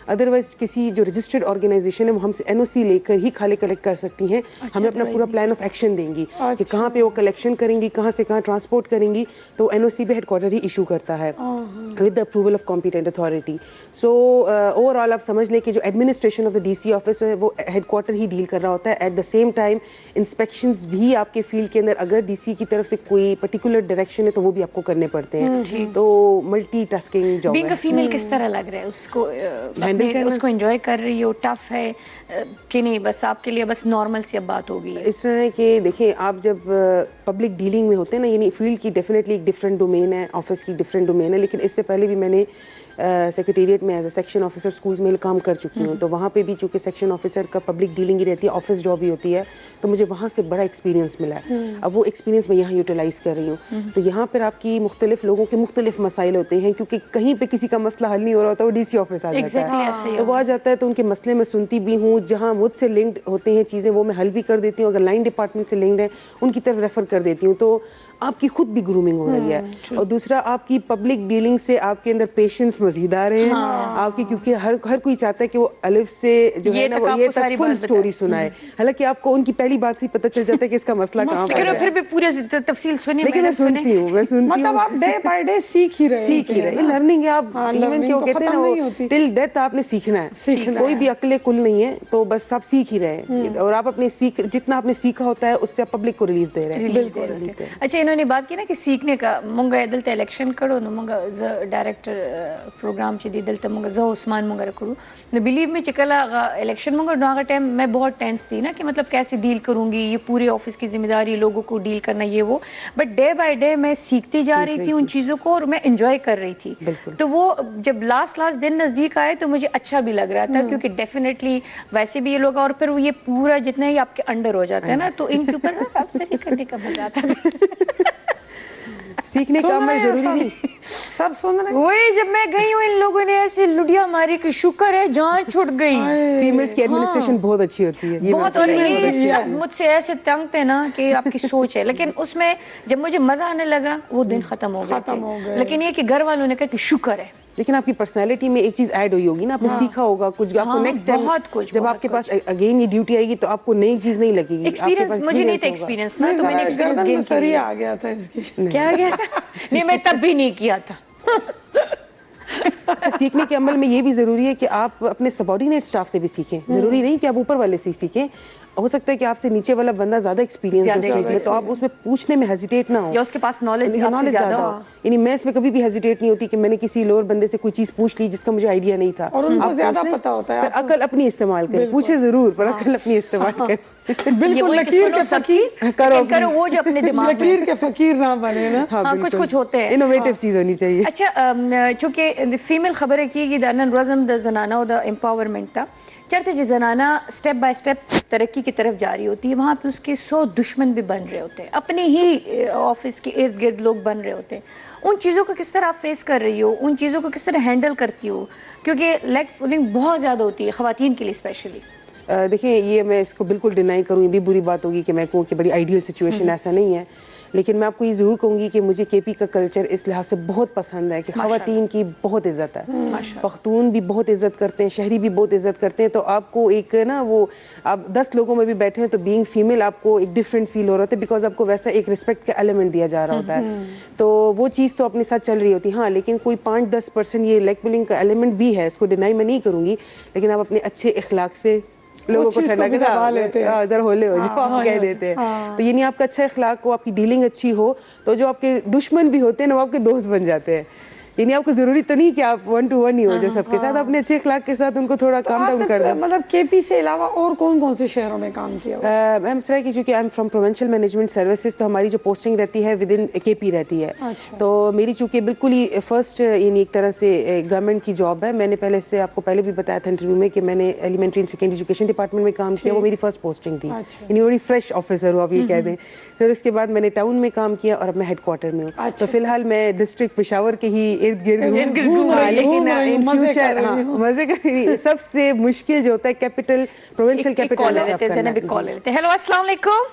ادروائز کسی جو رجسٹرڈ آرگنائزیشن ہے وہ ہم سے این او سی لے کر ہی کھالے کلیکٹ کر سکتی ہیں, ہمیں اپنا پورا پلان آف ایکشن دیں گی کہ کہاں پہ وہ کلیکشن کریں گی, کہاں سے کہاں ٹرانسپورٹ کریں گی, تو این او سی بھی ہیڈ کوارٹر ہی ایشو کرتا ہے ود دا اپروول آف کمپیٹنٹ اتھارٹی. سو اوور آل آپ سمجھ لیں کہ جو ایڈمنسٹریشن آف دا ڈی سی آفس ہے وہ ہیڈ کوارٹر ہی ڈیل کر رہا ہوتا ہے. ایٹ دا سیم ٹائم انسپیکشنز بھی آپ کے فیلڈ کے اندر اگر ڈی سی کی طرف سے کوئی پرٹیکولر ڈائریکشن ہے تو وہ بھی آپ کو کرنے پڑتے ہیں, تو ملٹی ٹاسکنگ جاب ہے. بینگ اے فیمیل کس طرح لگ رہا ہے اس کو, اس کو انجوائے کر رہی ہو, ٹف ہے کہ نہیں, بس آپ کے لیے بس نارمل سی اب بات ہو گئی ہے؟ اس طرح ہے کہ دیکھیں آپ جب پبلک ڈیلنگ میں ہوتے ہیں نا, یعنی فیلڈ کی ڈیفینیٹلی ایک ڈفرینٹ ڈومین ہے, آفس کی ڈفرینٹ ڈومین ہے, لیکن اس سے پہلے بھی میں نے سیکریٹریٹ میں ایز اے سیکشن آفیسر اسکولز میں کام کر چکی ہوں, تو وہاں پہ بھی چونکہ سیکشن آفیسر کا پبلک ڈیلنگ ہی رہتی ہے, آفس جاب ہی ہوتی ہے, تو مجھے وہاں سے بڑا ایکسپیرینس ملا ہے. اب وہ ایکسپیرینس میں یہاں یوٹیلائز کر رہی ہوں. تو یہاں پر آپ کی مختلف لوگوں کے مختلف مسائل ہوتے ہیں, کیونکہ کہیں پہ کسی کا مسئلہ حل نہیں ہو رہا ہوتا, وہ ڈی سی آفس آ جاتا ہے, تو وہ آ جاتا ہے, تو ان کے مسئلے میں سنتی بھی ہوں, جہاں مجھ سے لنکڈ ہوتے ہیں چیزیں وہ میں حل بھی کر دیتی ہوں, اگر لائن ڈپارٹمنٹ سے لنکڈ ہے ان کی طرف ریفر کر دیتی ہوں. تو آپ کی خود بھی گرومنگ ہو رہی ہے, اور دوسرا آپ کی پبلک ڈیلنگ سے آپ کے اندر پیشنس مزید آ رہے ہیں آپ کی, کیونکہ ہر کوئی چاہتا ہے کہ وہ الف سے جو ہے نا وہ یہ تک فل سٹوری سنائے, حالانکہ آپ کو ان کی پہلی بات سے ہی پتہ چل جاتا ہے کہ اس کا مسئلہ کہاں پر ہے, پھر بھی پورے تفصیل سنیں, لیکن میں سنتی ہوں مطلب آپ ڈے بائی ڈے سیکھ ہی رہے ہیں. لرننگ ہے, آپ ایون کیوں کہتے ہیں نا وہ ٹل ڈیتھ آپ نے سیکھنا ہے, کوئی بھی عقل کل نہیں ہے, تو بس آپ سیکھ ہی رہے ہیں, اور آپ اپنے جتنا آپ نے سیکھا ہوتا ہے اس سے آپ پبلک کو ریلیف دے رہے ہیں. بالکل. اچھا انہوں نے بات کی نا کہ سیکھنے کا, منگا دلتا الیکشن کڑو نو منگا ڈائریکٹر پروگرام چی دی دلتا منگا زو عثمان منگا رکھڑو نو بلیو میں چکلا الیکشن منگا نو آگا ٹائم میں بہت ٹینس تھی نا کہ مطلب کیسے ڈیل کروں گی, یہ پورے آفس کی ذمہ داری, لوگوں کو ڈیل کرنا, یہ وہ, بٹ ڈے بائی ڈے میں سیکھتی جا رہی تھی ان چیزوں کو, اور میں انجوائے کر رہی تھی. تو وہ جب لاسٹ دن نزدیک آئے تو مجھے اچھا بھی لگ رہا تھا, کیونکہ ڈیفینیٹلی ویسے بھی یہ لوگ, اور پھر یہ پورا جتنا ہی آپ کے انڈر ہو جاتا ہے نا, تو ان کے اوپر افسری کرنے کا مزہ آتا ہے. سیکھنے کا عمل ضروری نہیں, سب سن رہے ہیں. وہی جب میں گئی ہوں ان لوگوں نے ایسے لڈیا ماری کہ شکر ہے جان چھٹ گئی. فیمیلز کی ایڈمنسٹریشن بہت اچھی ہوتی ہے, بہت, اور یہ سب مجھ سے ایسے تنگ تھے نا کہ آپ کی سوچ ہے, لیکن اس میں جب مجھے مزہ آنے لگا وہ دن ختم ہو گئے. لیکن یہ کہ گھر والوں نے کہا کہ شکر ہے, لیکن آپ کی پرسنالٹی میں ایک چیز ایڈ ہوئی ہوگی نا, آپ نے سیکھا ہوگا کچھ, آپ کو نیکسٹ ٹائم جب آپ کے پاس اگین یہ ڈیوٹی آئے گی تو آپ کو نئی چیز نہیں لگے گی. ایکسپیرینس مجھے نہیں تھا, ایکسپیرینس نا, تو میں نے ایکسپیرینس گین کیا. آ گیا تھا اس کی, کیا گیا تھا, نہیں میں تب بھی نہیں کیا تھا. اچھا سیکھنے کے عمل میں یہ بھی ضروری ہے کہ آپ اپنے سبارڈینیٹ اسٹاف سے بھی سیکھیں. ضروری نہیں کہ آپ اوپر والے سے سیکھیں, ہو سکتا ہے کہ آپ سے نیچے والا بندہ زیادہ ایکسپیرینس میں, تو آپ اس میں پوچھنے میں ہیزیٹیٹ نہ ہو, یا اس کے پاس نالج زیادہ ہو. یعنی میں اس میں کبھی بھی ہیزیٹیٹ نہیں ہوتی کہ میں نے کسی لوور بندے سے کوئی چیز پوچھ لی جس کا مجھے آئیڈیا نہیں تھا. اور ان کو زیادہ پتہ ہوتا ہے. عقل اپنی استعمال کریں, پوچھے ضرور پر عقل اپنی استعمال کریں. بالکل لکیر کے فقیر کرو وہ جو اپنے دماغ میں, لکیر کے فقیر نہ بنے نا. ہاں کچھ ہوتے ہیں, انوویٹو چیز ہونی چاہیے. اچھا چونکہ فیمیل خبریں کی گی دا نظم دا زنانہ دا امپاورمنٹ تھا چرتے جی زنانہ سٹیپ بائی سٹیپ ترقی کی طرف جاری ہوتی ہے, وہاں پہ اس کے 100 دشمن بھی بن رہے ہوتے ہیں, اپنے ہی آفس کے ارد گرد لوگ بن رہے ہوتے ہیں. ان چیزوں کو کس طرح آپ فیس کر رہی ہو, ان چیزوں کو کس طرح ہینڈل کرتی ہو, کیونکہ لیگ پولنگ بہت زیادہ ہوتی ہے خواتین کے لیے اسپیشلی. دیکھیں یہ میں اس کو بالکل ڈینائی کروں, یہ بھی بری بات ہوگی کہ میں کہوں کہ بڑی آئیڈیل سچویشن, ایسا نہیں ہے. لیکن میں آپ کو یہ ضرور کہوں گی کہ مجھے کے پی کا کلچر اس لحاظ سے بہت پسند ہے کہ خواتین کی بہت عزت ہے, پختون بھی بہت عزت کرتے ہیں, شہری بھی بہت عزت کرتے ہیں. تو آپ کو ایک نا وہ آپ 10 لوگوں میں بھی بیٹھے ہیں تو بینگ فیمیل آپ کو ایک ڈفرینٹ فیل ہو رہا ہوتا ہے, بیکاز آپ کو ویسا ایک رسپیکٹ کا ایلیمنٹ دیا جا رہا ہوتا ہے. تو وہ چیز تو اپنے ساتھ چل رہی ہوتی ہے. ہاں لیکن کوئی 5-10% یہ لیگ پولنگ کا ایلیمنٹ بھی ہے, اس کو ڈینائی میں نہیں کروں گی, لیکن آپ اپنے اچھے اخلاق سے لوگوں کو ٹھنڈا کر ذرا ہولے ہو جاؤ آپ کہہ دیتے ہیں. تو یعنی آپ کا اچھا اخلاق ہو, آپ کی ڈیلنگ اچھی ہو, تو جو آپ کے دشمن بھی ہوتے ہیں نا وہ آپ کے دوست بن جاتے ہیں. یعنی آپ کو ضروری تو نہیں کہ آپ 1 to 1 ہی ہو جو سب کے ساتھ, اپنے اچھے اخلاق کے ساتھ ان کو تھوڑا کام ڈاؤن کر دیں. مطلب کے پی سے علاوہ اور کون کون سے شہروں میں کام کیا؟ میم اس طرح کی چونکہ آئی ایم فرام پروونشل مینجمنٹ سروسز, تو ہماری جو پوسٹنگ رہتی ہے ود ان کے پی رہتی ہے. تو میری چونکہ بالکل ہی فرسٹ یعنی ایک طرح سے گورنمنٹ کی جاب ہے. میں نے پہلے سے آپ کو پہلے بھی بتایا تھا انٹرویو میں کہ میں نے ایلیمنٹری اینڈ سیکنڈری ایجوکیشن ڈپارٹمنٹ میں کام کیا, وہ میری فرسٹ پوسٹنگ تھی. یعنی بڑی فریش آفیسر ہوں آپ یہ کہہ دیں. پھر اس کے بعد میں نے ٹاؤن میں کام کیا اور اب میں ہیڈ کوارٹر میں ہوں. تو فی الحال میں ڈسٹرکٹ پشاور کے ہی ارد گرد ہوں, لیکن ان فیوچر مزے کا سب سے مشکل جو ہوتا ہے کیپٹل پروونشل کیپٹل. ہیلو السلام علیکم.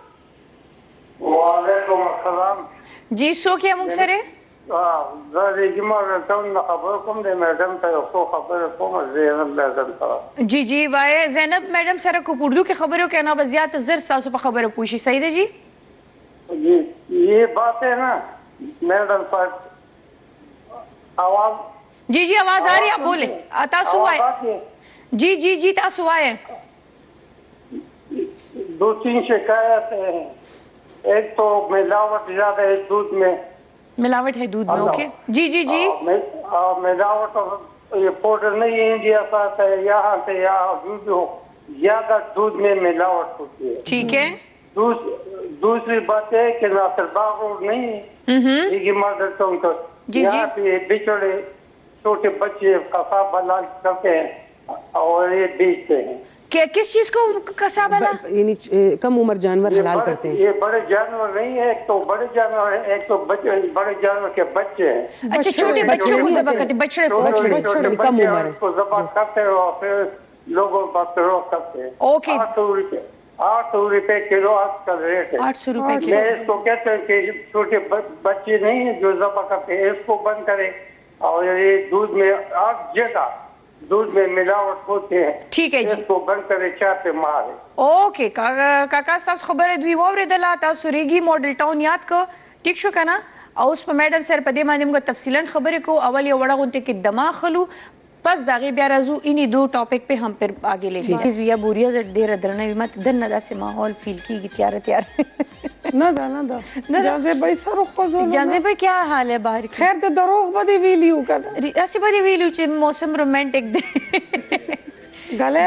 وعلیکم السلام. جی سو کیا مونږ سره زه د جمعه ټاون نه خبر کوم د میډم ته یو څو خبرې کوم زینب میډم ته. جی جی وای زینب میڈم سره کو اردو کې خبرو کې نه بزیات زر تاسو په خبرو پوښي صحیح ده جی. جی یہ بات ہے نا میڈم صاحب آواز جی جی آواز آ رہی ہے, آپ بولیں. تاسو وای جی جی جی تاسو وای 2-3 شکایت ہیں. ایک تو ملاوٹ زیادہ ہے دودھ میں, ملاوٹ ہے دودھ میں. اوکے جی جی جی. ملاوٹ یہ پاؤڈر نہیں انڈیا سے آتا ہے, یہاں سے یہاں زیادہ دودھ میں ملاوٹ ہوتی ہے. ٹھیک ہے. دوسری بات ہے کہ ناصر باغ روڈ نہیں ہے مادر ٹاؤن کا, یہاں پہ بچڑے چھوٹے بچے کساب بنا کرتے ہیں اور یہ بیچتے ہیں. کس چیز کو کساب بنا؟ یعنی کم عمر جانور حلال کرتے ہیں. یہ بڑے جانور نہیں ہے, ایک تو بڑے جانور ہیں, ایک تو بڑے جانور کے بچے ہیں. اچھا چھوٹے بچوں کو ذبح کرتے, بچڑے کو کم عمر کو ذبح کرتے ہیں اور پھر لوگوں پر فروخت کرتے ہیں. اوکے 800 روپے کلو آج کل ریٹ ہے. 800 روپے کلو. میں اس کو کہتے ہیں کہ چھوٹے بچے نہیں ہیں جو ذبح کرتے ہیں, اس کو بند کرے. اور یہ دودھ میں آج جگہ دودھ میں ملاوٹ ہوتی ہے. ٹھیک ہے جی, اس کو بند کرے, چاپے مارے. اوکے کاکا تاسو خبره دوی واورېدله, تاسو ریګي ماډل ټاون یاد کو ټیک شو کنه. او اوس په میډم سره په دې باندې موږ تفصیلا خبرې کو. اول یو وړه غونډه کې دماغ خلو, پس داغه بیا راځو انہی دو ټاپک په هم پر آگے لے گئے. بیا بوریا ډېر درنه مت دنه داسې ماحول فیل کیږي تیار نه دا جانزه بھائی سره خوځول. جانزه بھائی کیا حال ہے باہر؟ خیر ته دروغ بده ویلیو کنه اسی بده ویلیو چې موسم رومانټک دی. گله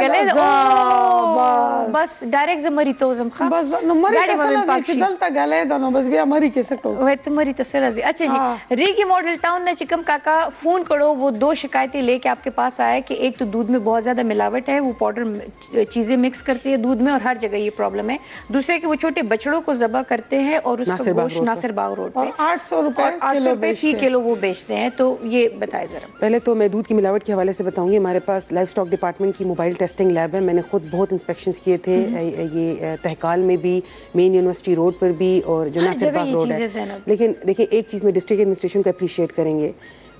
بس ډایرکټ زمری توزم خا بس نو مری چې دلته گله دا نو بس بیا مری کې سکو وې ته مری ته سره. اچھا جی ریگی ماڈل ٹاؤن نے چکم کاکا فون کرو, وہ 2 شکایتیں لے کے آپ کے پاس آئے کہ ایک تو دودھ میں بہت زیادہ ملاوٹ ہے, وہ پاؤڈر چیزیں مکس کرتی ہے دودھ میں اور ہر جگہ یہ پرابلم ہے. دوسرے کہ وہ چھوٹے بچڑوں کو ذبح کرتے ہیں اور اس کا گوشت ناصر باغ روڈ پہ 800 روپے فی کلو وہ بیچتے ہیں. تو یہ بتائیں ذرا. پہلے تو میں دودھ کی ملاوٹ کے حوالے سے بتاؤں گی, ہمارے پاس لائف اسٹاک ڈپارٹمنٹ کی موبائل ٹیسٹنگ لیب ہے. میں نے خود بہت انسپیکشنز کیے تھے, یہ تہکال میں بھی, مین یونیورسٹی روڈ پر بھی, اور جو ناصر باغ روڈ ہے. لیکن دیکھیں ایک چیز میں ڈسٹرکٹ ایڈمنسٹریشن کو اپریشیٹ کریں گے.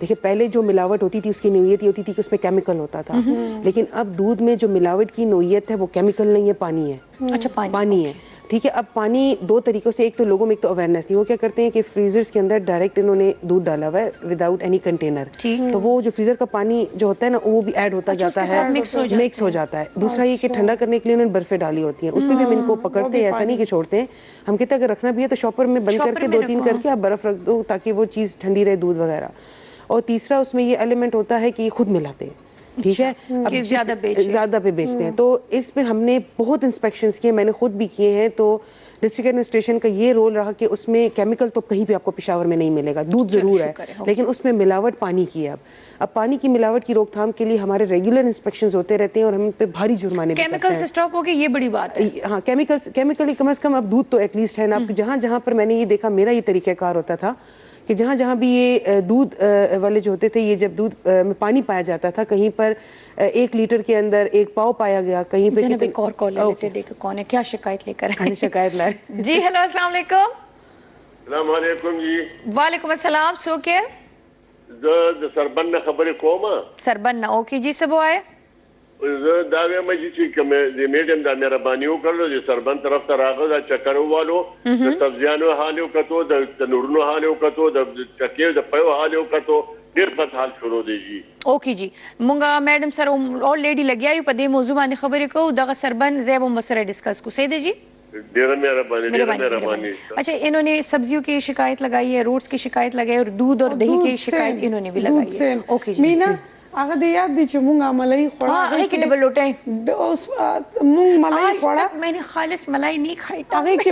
دیکھیں پہلے جو ملاوٹ ہوتی تھی اس کی نوعیت یہ ہوتی تھی کہ اس میں کیمیکل ہوتا تھا, لیکن اب دودھ میں جو ملاوٹ کی نوعیت ہے وہ کیمیکل نہیں ہے, پانی ہے. اچھا پانی ہے. ٹھیک ہے. اب پانی دو طریقوں سے, ایک تو لوگوں میں ایک تو اویئرنیس تھی. وہ کیا کرتے ہیں کہ فریزرز کے اندر ڈائریکٹ انہوں نے دودھ ڈالا ہوا ہے وداؤٹ اینی کنٹینر, تو وہ جو فریزر کا پانی جو ہوتا ہے نا وہ بھی ایڈ ہوتا جاتا ہے, مکس ہو جاتا ہے. دوسرا یہ کہ ٹھنڈا کرنے کے لیے انہوں نے برفیں ڈالی ہوتی ہیں, اس پہ بھی ہم ان کو پکڑتے ہیں, ایسا نہیں کہ چھوڑتے ہیں. ہم کہتے ہیں اگر رکھنا بھی ہے تو شاپر میں بند کر کے 2-3 کر کے آپ برف رکھ دو تاکہ وہ چیز ٹھنڈی رہے, دودھ وغیرہ. اور تیسرا اس میں یہ ایلیمنٹ ہوتا ہے کہ یہ خود ملاتے ہیں, ٹھیک ہے, اب زیادہ پہ بیچتے ہیں. تو اس میں ہم نے بہت انسپیکشنز کیے, میں نے خود بھی کیے ہیں. تو ڈسٹرکٹ ایڈمنسٹریشن کا یہ رول رہا کہ اس میں کیمیکل تو کہیں بھی آپ کو پشاور میں نہیں ملے گا, دودھ ضرور ہے لیکن اس میں ملاوٹ پانی کی ہے. اب پانی کی ملاوٹ کی روک تھام کے لیے ہمارے ریگولر انسپیکشنز ہوتے رہتے ہیں اور ہم پہ بھاری جرمانے بھی کیمیکل سے اسٹاپ ہو گئے, یہ بڑی بات ہے. ہاں, کیمیکل کم از کم اب دودھ تو ایٹ لیسٹ ہے نا. جہاں جہاں پر میں نے یہ دیکھا, میرا یہ طریقہ کار ہوتا تھا کہ جہاں جہاں بھی یہ دودھ والے جو ہوتے تھے, یہ جب دودھ میں پانی پایا جاتا تھا, کہیں پر 1 لیٹر کے اندر 1 پاؤ پایا گیا, کہیں پہ ایک اور کال لیتے دیکھو کون ہے, کیا شکایت لے کر آئے. شکایت لائے. جی ہیلو, السلام علیکم. السلام علیکم جی. وعلیکم السلام. سو کے د سربن نه خبرې کوم. سربن نه اوکې جی, سبو آئے زه دا وایم چې کوم د میډیم د مهرباني وکړلو چې سربن طرف ته راغله, دا چکر ووالو, د سبزیانو حال وکړو, د نورونو حال وکړو, د چکې د پیو حال وکړو, ډېر بد حال شروع دی جی. اوکې جی, مونږه میډم سره آلریډي لګیا یو په دې موضوع باندې خبرې کوو. دغه سربن زه به مسره ڈسکس کو. صحیح دی جی, ډېره مهرباني. اچھا, انہوں نے سبزیوں کی شکایت لگائی ہے, روٹس کی شکایت لگائی ہے, اور دودھ اور دہی کی شکایت انہوں نے بھی لگائی ہے. اوکے جی. مینا هغه د یاد دي چې مونږه ملای خوړه, ہاں ایک ڈبل لوٹے اوس مونږ ملای آج خوړه, تک میں نے خالص ملائی نہیں کھائی. هغه کې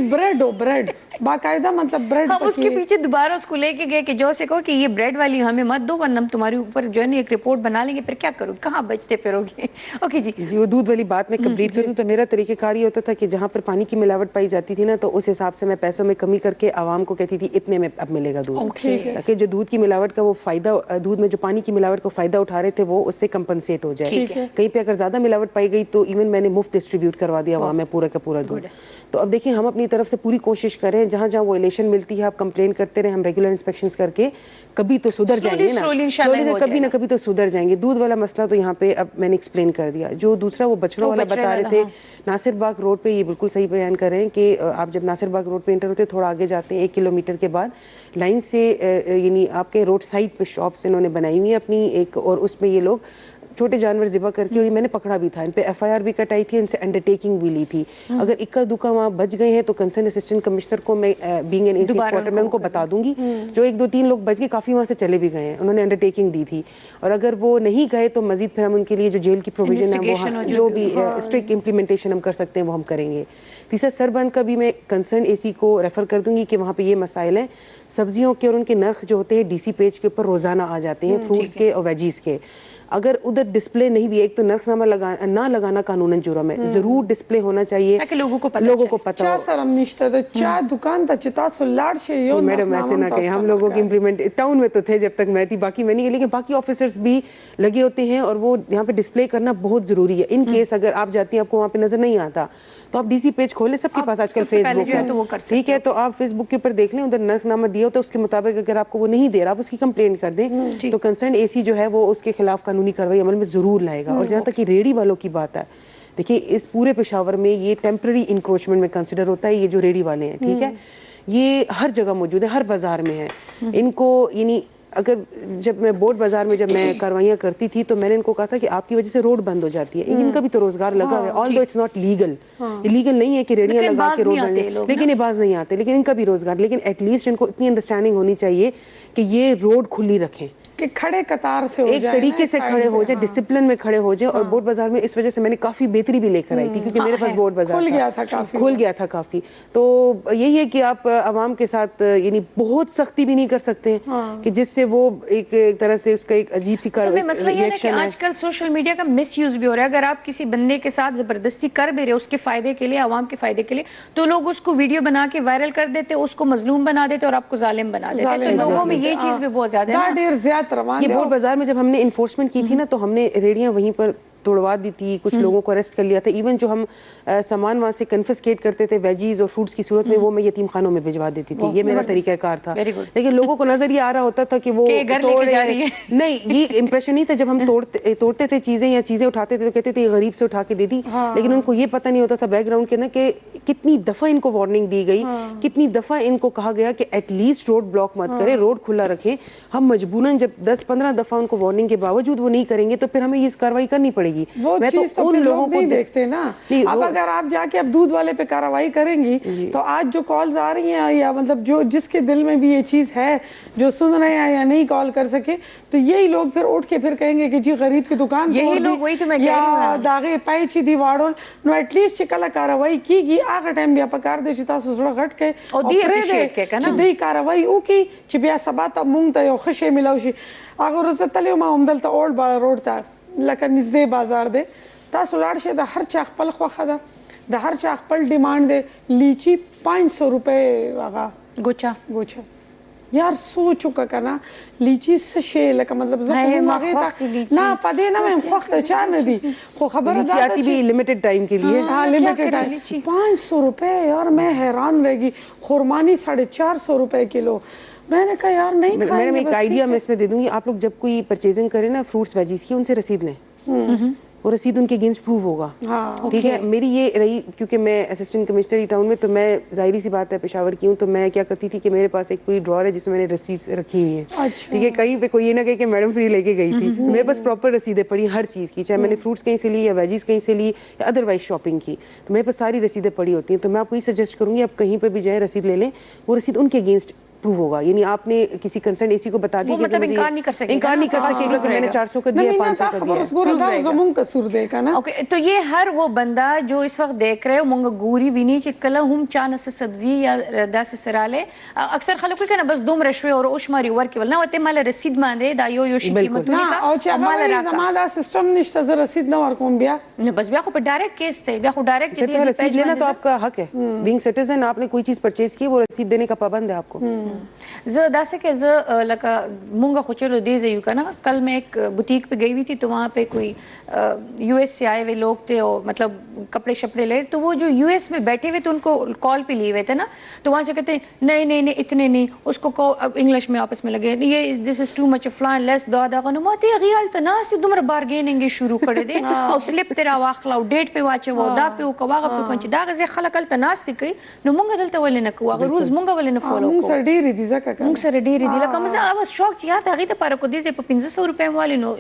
بریڈ باقاعدہ مطلب بریڈ ہم اس کے پیچھے دوبارہ اس کو لے کے گئے کہ جو سے کہو کہ یہ بریڈ والی ہمیں مت دو ورنہ ہم تمہارے اوپر جو ہے نا ایک رپورٹ بنا لیں گے, پھر کیا کرو, کہاں بچتے پھرو گے. اوکے جی. جی, وہ دودھ والی بات میں کمپلیٹ کر دوں تو میرا طریقہ کار یہ ہوتا تھا کہ جہاں پر پانی کی ملاوٹ پائی جاتی تھی نا, تو اس حساب سے میں پیسوں میں کمی کر کے عوام کو کہتی تھی اتنے میں اب ملے گا دودھ, تاکہ جو دودھ کی ملاوٹ کا وہ فائدہ, دودھ میں جو پانی کی ملاوٹ کا فائدہ اٹھا رہے تھے وہ اس سے کمپنسیٹ ہو جائے. کہیں پہ اگر زیادہ ملاوٹ پائی گئی تو ایون میں نے مفت ڈسٹریبیوٹ کروا دیا عوام میں پورا کا پورا دودھ. تو اب دیکھیں ہم اپنی طرف سے پوری کوشش کریں, جہاں جہاں وائلیشن ملتی ہے آپ کمپلین کرتے رہیں, ہم ریگولر انسپیکشنز کر کے کبھی تو سدھر جائیں گے نا, کبھی نہ کبھی تو سدھر جائیں گے. دودھ والا مسئلہ تو یہاں پہ اب میں نے ایکسپلین کر دیا. جو دوسرا وہ بچڑوں والا بتا رہے تھے ناصر باغ روڈ پہ, یہ بالکل صحیح بیان کر رہے ہیں کہ آپ جب ناصر باغ روڈ پہ انٹر ہوتے تھوڑا آگے جاتے ہیں 1 کلومیٹر کے بعد لائن سے, یعنی آپ کے روڈ سائڈ پہ شاپس انہوں نے بنائی ہوئی ہیں اپنی ایک, اور اس میں یہ لوگ چھوٹے جانور ذبح کر کے, اور میں نے پکڑا بھی تھا, ان پہ FIR بھی کٹائی تھی, ان سے انڈرٹیکنگ بھی لی تھی. اگر اکا دکا وہاں بچ گئے ہیں تو کنسرن اسسٹنٹ کمشنر کو میں بینگ این ایسی کوارٹر میں ان کو بتا دوں گی. جو 1-2-3 لوگ بچ گئے, کافی وہاں سے چلے بھی گئے ہیں, انہوں نے انڈرٹیکنگ دی تھی. اور اگر وہ نہیں گئے تو مزید پھر ہم ان کے لیے جو جیل کی پروویژن ہے وہ جو بھی اسٹرکٹ امپلیمنٹیشن ہم کر سکتے ہیں وہ ہم کریں گے. تیسرا سربند کا بھی میں کنسرن AC کو ریفر کر دوں گی کہ وہاں پہ یہ مسائل ہیں. سبزیوں کے اور ان کے نرخ جو ہوتے ہیں DC پیج کے اوپر روزانہ آ جاتے ہیں, فروٹس کے اور ویجیز کے. اگر ادھر ڈسپلے نہیں بھی, ایک تو نرخ نامہ نہ لگانا قانوناً جرم ہے, ضرور ڈسپلے ہونا چاہیے تاکہ لوگوں کو پتہ چا سره نشته د چا دکان ته چې تاسو لاړ شئ یو میڈم ایسے نہ کہیں, ہم لوگوں کی امپلیمنٹ ٹاؤن میں تو تھے جب تک میں تھی, باقی میں نہیں, لیکن باقی آفیسرز بھی لگے ہوتے ہیں اور وہ یہاں پہ ڈسپلے کرنا بہت ضروری ہے. ان کیس اگر آپ جاتی ہیں آپ کو وہاں پہ نظر نہیں آتا تو آپ DC پیج کھولیں, سب کے پاس آج کل فیس بک ہے, ٹھیک ہے, تو آپ فیس بک کے اوپر دیکھ لیں, ادھر نرخ نامہ دیا ہوتا ہے, اس کے مطابق اگر آپ کو وہ نہیں دے رہا آپ اس کی کمپلینٹ کر دیں تو کنسرن AC جو ہے وہ اس کے خلاف قانونی کارروائی عمل میں ضرور لائے گا. اور جہاں تک کہ ریڑی والوں کی بات ہے, دیکھیے اس پورے پشاور میں یہ ٹیمپرری انکروچمنٹ میں کنسیڈر ہوتا ہے. یہ جو ریڑی والے ہیں, ٹھیک ہے, یہ ہر جگہ موجود ہے, ہر بازار میں ہے. ان کو یعنی اگر جب میں بورڈ بازار میں جب میں کاروائیاں کرتی تھی تو میں نے ان کو کہا تھا کہ آپ کی وجہ سے روڈ بند ہو جاتی ہے, ان کا بھی تو روزگار لگا ہوا ہے, آل دو اٹس ناٹ لیگل, یہ لیگل نہیں ہے کہ ریڑیاں لگا کے روڈ بند, لیکن یہ باز نہیں آتے, لیکن ان کا بھی روزگار. لیکن ایٹ لیسٹ ان کو اتنی انڈرسٹینڈنگ ہونی چاہیے کہ یہ روڈ کھلی رکھیں, کہ کھڑے قطار سے ایک طریقے سے کھڑے ہو جائے, ڈسپلن میں کھڑے ہو جائے. اور بورڈ بازار میں اس وجہ سے میں نے کافی بہتری بھی لے کر آئی تھی کیونکہ میرے پاس بورڈ بازار کھل گیا تھا کافی. تو یہی ہے کہ آپ عوام کے ساتھ یعنی بہت سختی بھی نہیں کر سکتے کہ جس سے وہ ایک طرح سے اس کا ایک عجیب سی مسئلہ یہ ہے کہ آج کل سوشل میڈیا کا مس یوز بھی ہو رہا ہے. اگر آپ کسی بندے کے ساتھ زبردستی کر بھی رہے اس کے فائدے کے لیے, عوام کے فائدے کے لیے, تو لوگ اس کو ویڈیو بنا کے وائرل کر دیتے, اس کو مظلوم بنا دیتے اور آپ کو ظالم بنا دیتے. تو لوگوں میں یہ چیز بھی بہت زیادہ ہے. یہ بورڈ بازار میں جب ہم نے انفورسمنٹ کی تھی نا تو ہم نے ریڑیاں وہیں پر توڑوا دی تھی, کچھ لوگوں کو اریسٹ کر لیا تھا. ایون جو ہم سامان وہاں سے کنفسکیٹ کرتے تھے ویجیز اور فروٹس کی صورت میں, وہ میں یتیم خانوں میں بھجوا دیتی تھی. یہ میرا طریقہ کار تھا. لیکن لوگوں کو نظر یہ آ رہا ہوتا تھا کہ وہ نہیں, یہ امپریشن نہیں تھا. جب ہم توڑتے تھے چیزیں یا چیزیں اٹھاتے تھے تو کہتے تھے غریب سے اٹھا کے دے دی, لیکن ان کو یہ پتہ نہیں ہوتا تھا بیک گراؤنڈ کے نا کہ کتنی دفعہ ان کو وارننگ دی گئی, کتنی دفعہ ان کو کہا گیا کہ ایٹ لیسٹ روڈ بلاک مت کریں, روڈ کھلا رکھیں. ہم مجبوراً جب 10-15 دفعہ ان کو وارننگ کے باوجود وہ نہیں کریں گے تو پھر ہمیں یہ کارروائی کرنی پڑے گی. میں تو ان لوگوں کو دیکھتے نا. اب اگر آپ جا کے اب دودھ والے پہ کارروائی کریں گی تو آج جو کالز آ رہی ہیں یا مطلب جو جس کے دل میں بھی یہ چیز ہے, جو سن رہے ہیں یا نہیں کال کر سکے, تو یہی لوگ پھر اٹھ کے پھر کہیں گے کہ جی غریب کی دکان یا داغے پائی چی دی واڑول نو ایٹ لیسٹ کلا کارروائی کی گی آغا ٹائم بیا پکار دے چې تاسو زړه غټ کړئ او چې دوی کارروائی وکړي چې بیا سبا ته مونږ ته یو ښه شی میلاو شي. هغه ورځ تللی ما همدلته اولډ باړه روډ ته لکه نږدې بازار دی, تاسو لاړ شئ, د هر چا خپل خوښه ده, د هر چا خپل ډیمانډ دی. لیچی 500 روپے هغه ګوچه. یار سوچ وکړه که نه لیچي څه شی لکه مطلب زه خو هغې ته نه پدې نه وایم خوښ د چا نه دي, خو خبره دا آتی بھی لمیٹڈ ٹائم کے لیے. ہاں لمیٹڈ ٹائم. 500 روپے یار, میں حیران رہ گئی. خرمانی 450 روپے کلو. میں نے کہا یار نہیں کھائیں گے. میڈم ایک آئیڈیا میں اس میں دے دوں گی, آپ لوگ جب کوئی پرچیزنگ کریں نا فروٹس ویجیز کی, ان سے رسید لیں, وہ رسید ان کے اگینسٹ پروو ہوگا. ٹھیک ہے, میری یہ رہی کیونکہ میں اسسٹنٹ کمشنری ٹاؤن میں, تو میں ظاہری سی بات ہے پشاور کی ہوں, تو میں کیا کرتی تھی کہ میرے پاس ایک پوری ڈرار ہے جس میں میں نے رسیدس رکھی ہوئی ہیں. ٹھیک ہے, کہیں پہ کوئی یہ نہ کہے کہ میڈم فری لے کے گئی تھی. میرے پاس پراپر رسیدیں پڑی ہر چیز کی, چاہے میں نے فروٹس کہیں سے لی یا ویجیز کہیں سے لی یا ادروائز شاپنگ کی, تو میرے پاس ساری رسیدیں پڑی ہوتی ہیں. تو میں آپ کو یہ سجیسٹ کروں گی آپ کہیں پہ بھی جائیں رسید لے لیں, وہ رسید ان کے اگینسٹ پروو ہوگا. یعنی آپ نے کسی کنسرن اے سی کو بتا دی کہ انکار نہیں کر سکے کہ میں نے 400 کا دیا 500 کا دیا. تو یہ ہر وہ بندہ جو اس وقت دیکھ رہے ہو مونږ ګوري ویني چې کله هم چا نه سبزي یا داسې سراله, اکثر خلک کوي کنه بس دومره شوي او اوشماري ورکول نه وته مال رسید باندې دا یو شي قیمتونه کا او چې مال زما دا سسٹم نشته, زه رسید نه ورکوم بیا. بس بیا خو په ډایرکټ کیس ته بیا خو ډایرکټ جدي رسید لینا تو آپ کا حق ہے. بینگ سٹیزن آپ نے کوئی چیز پرچیز کی, وہ رسید دینے کا پابند ہے آپ کو. زه داسې کې زه لکه مونږ خو چلو دې ځایو که نه, کل میں ایک بوتیک پہ گئی ہوئی تھی, تو وہاں پہ کوئی یو ایس سے آئے ہوئے لوگ تھے اور مطلب کپڑے شپڑے لے, تو وہ جو یو ایس میں بیٹھے ہوئے تھے ان کو کال پہ لیے ہوئے تھے نا, تو وہاں سے کہتے ہیں نہیں نہیں نہیں اتنے نہیں, اس کو کہو انگلش میں آپس میں لگے یہ دس از ٹو مچ فلان لیس دا غنمات غیال ته ناست دومره بارګیننګ شروع کړی دی او سلیپ تیرا واخلا او ډیټ په واچو دا په کوغه په کنچ دا غزه خلک ال تناست کوي, نو مونږ دلته ولې نه کوو, هغه روز مونږ ولې نه فالو کوو. سر ډیری دي ځکه مونږ سره ډیری دي لکه مزه اوس شوق چې یاد هغه ته پاره کو دي چې په 500 روپے والے نو.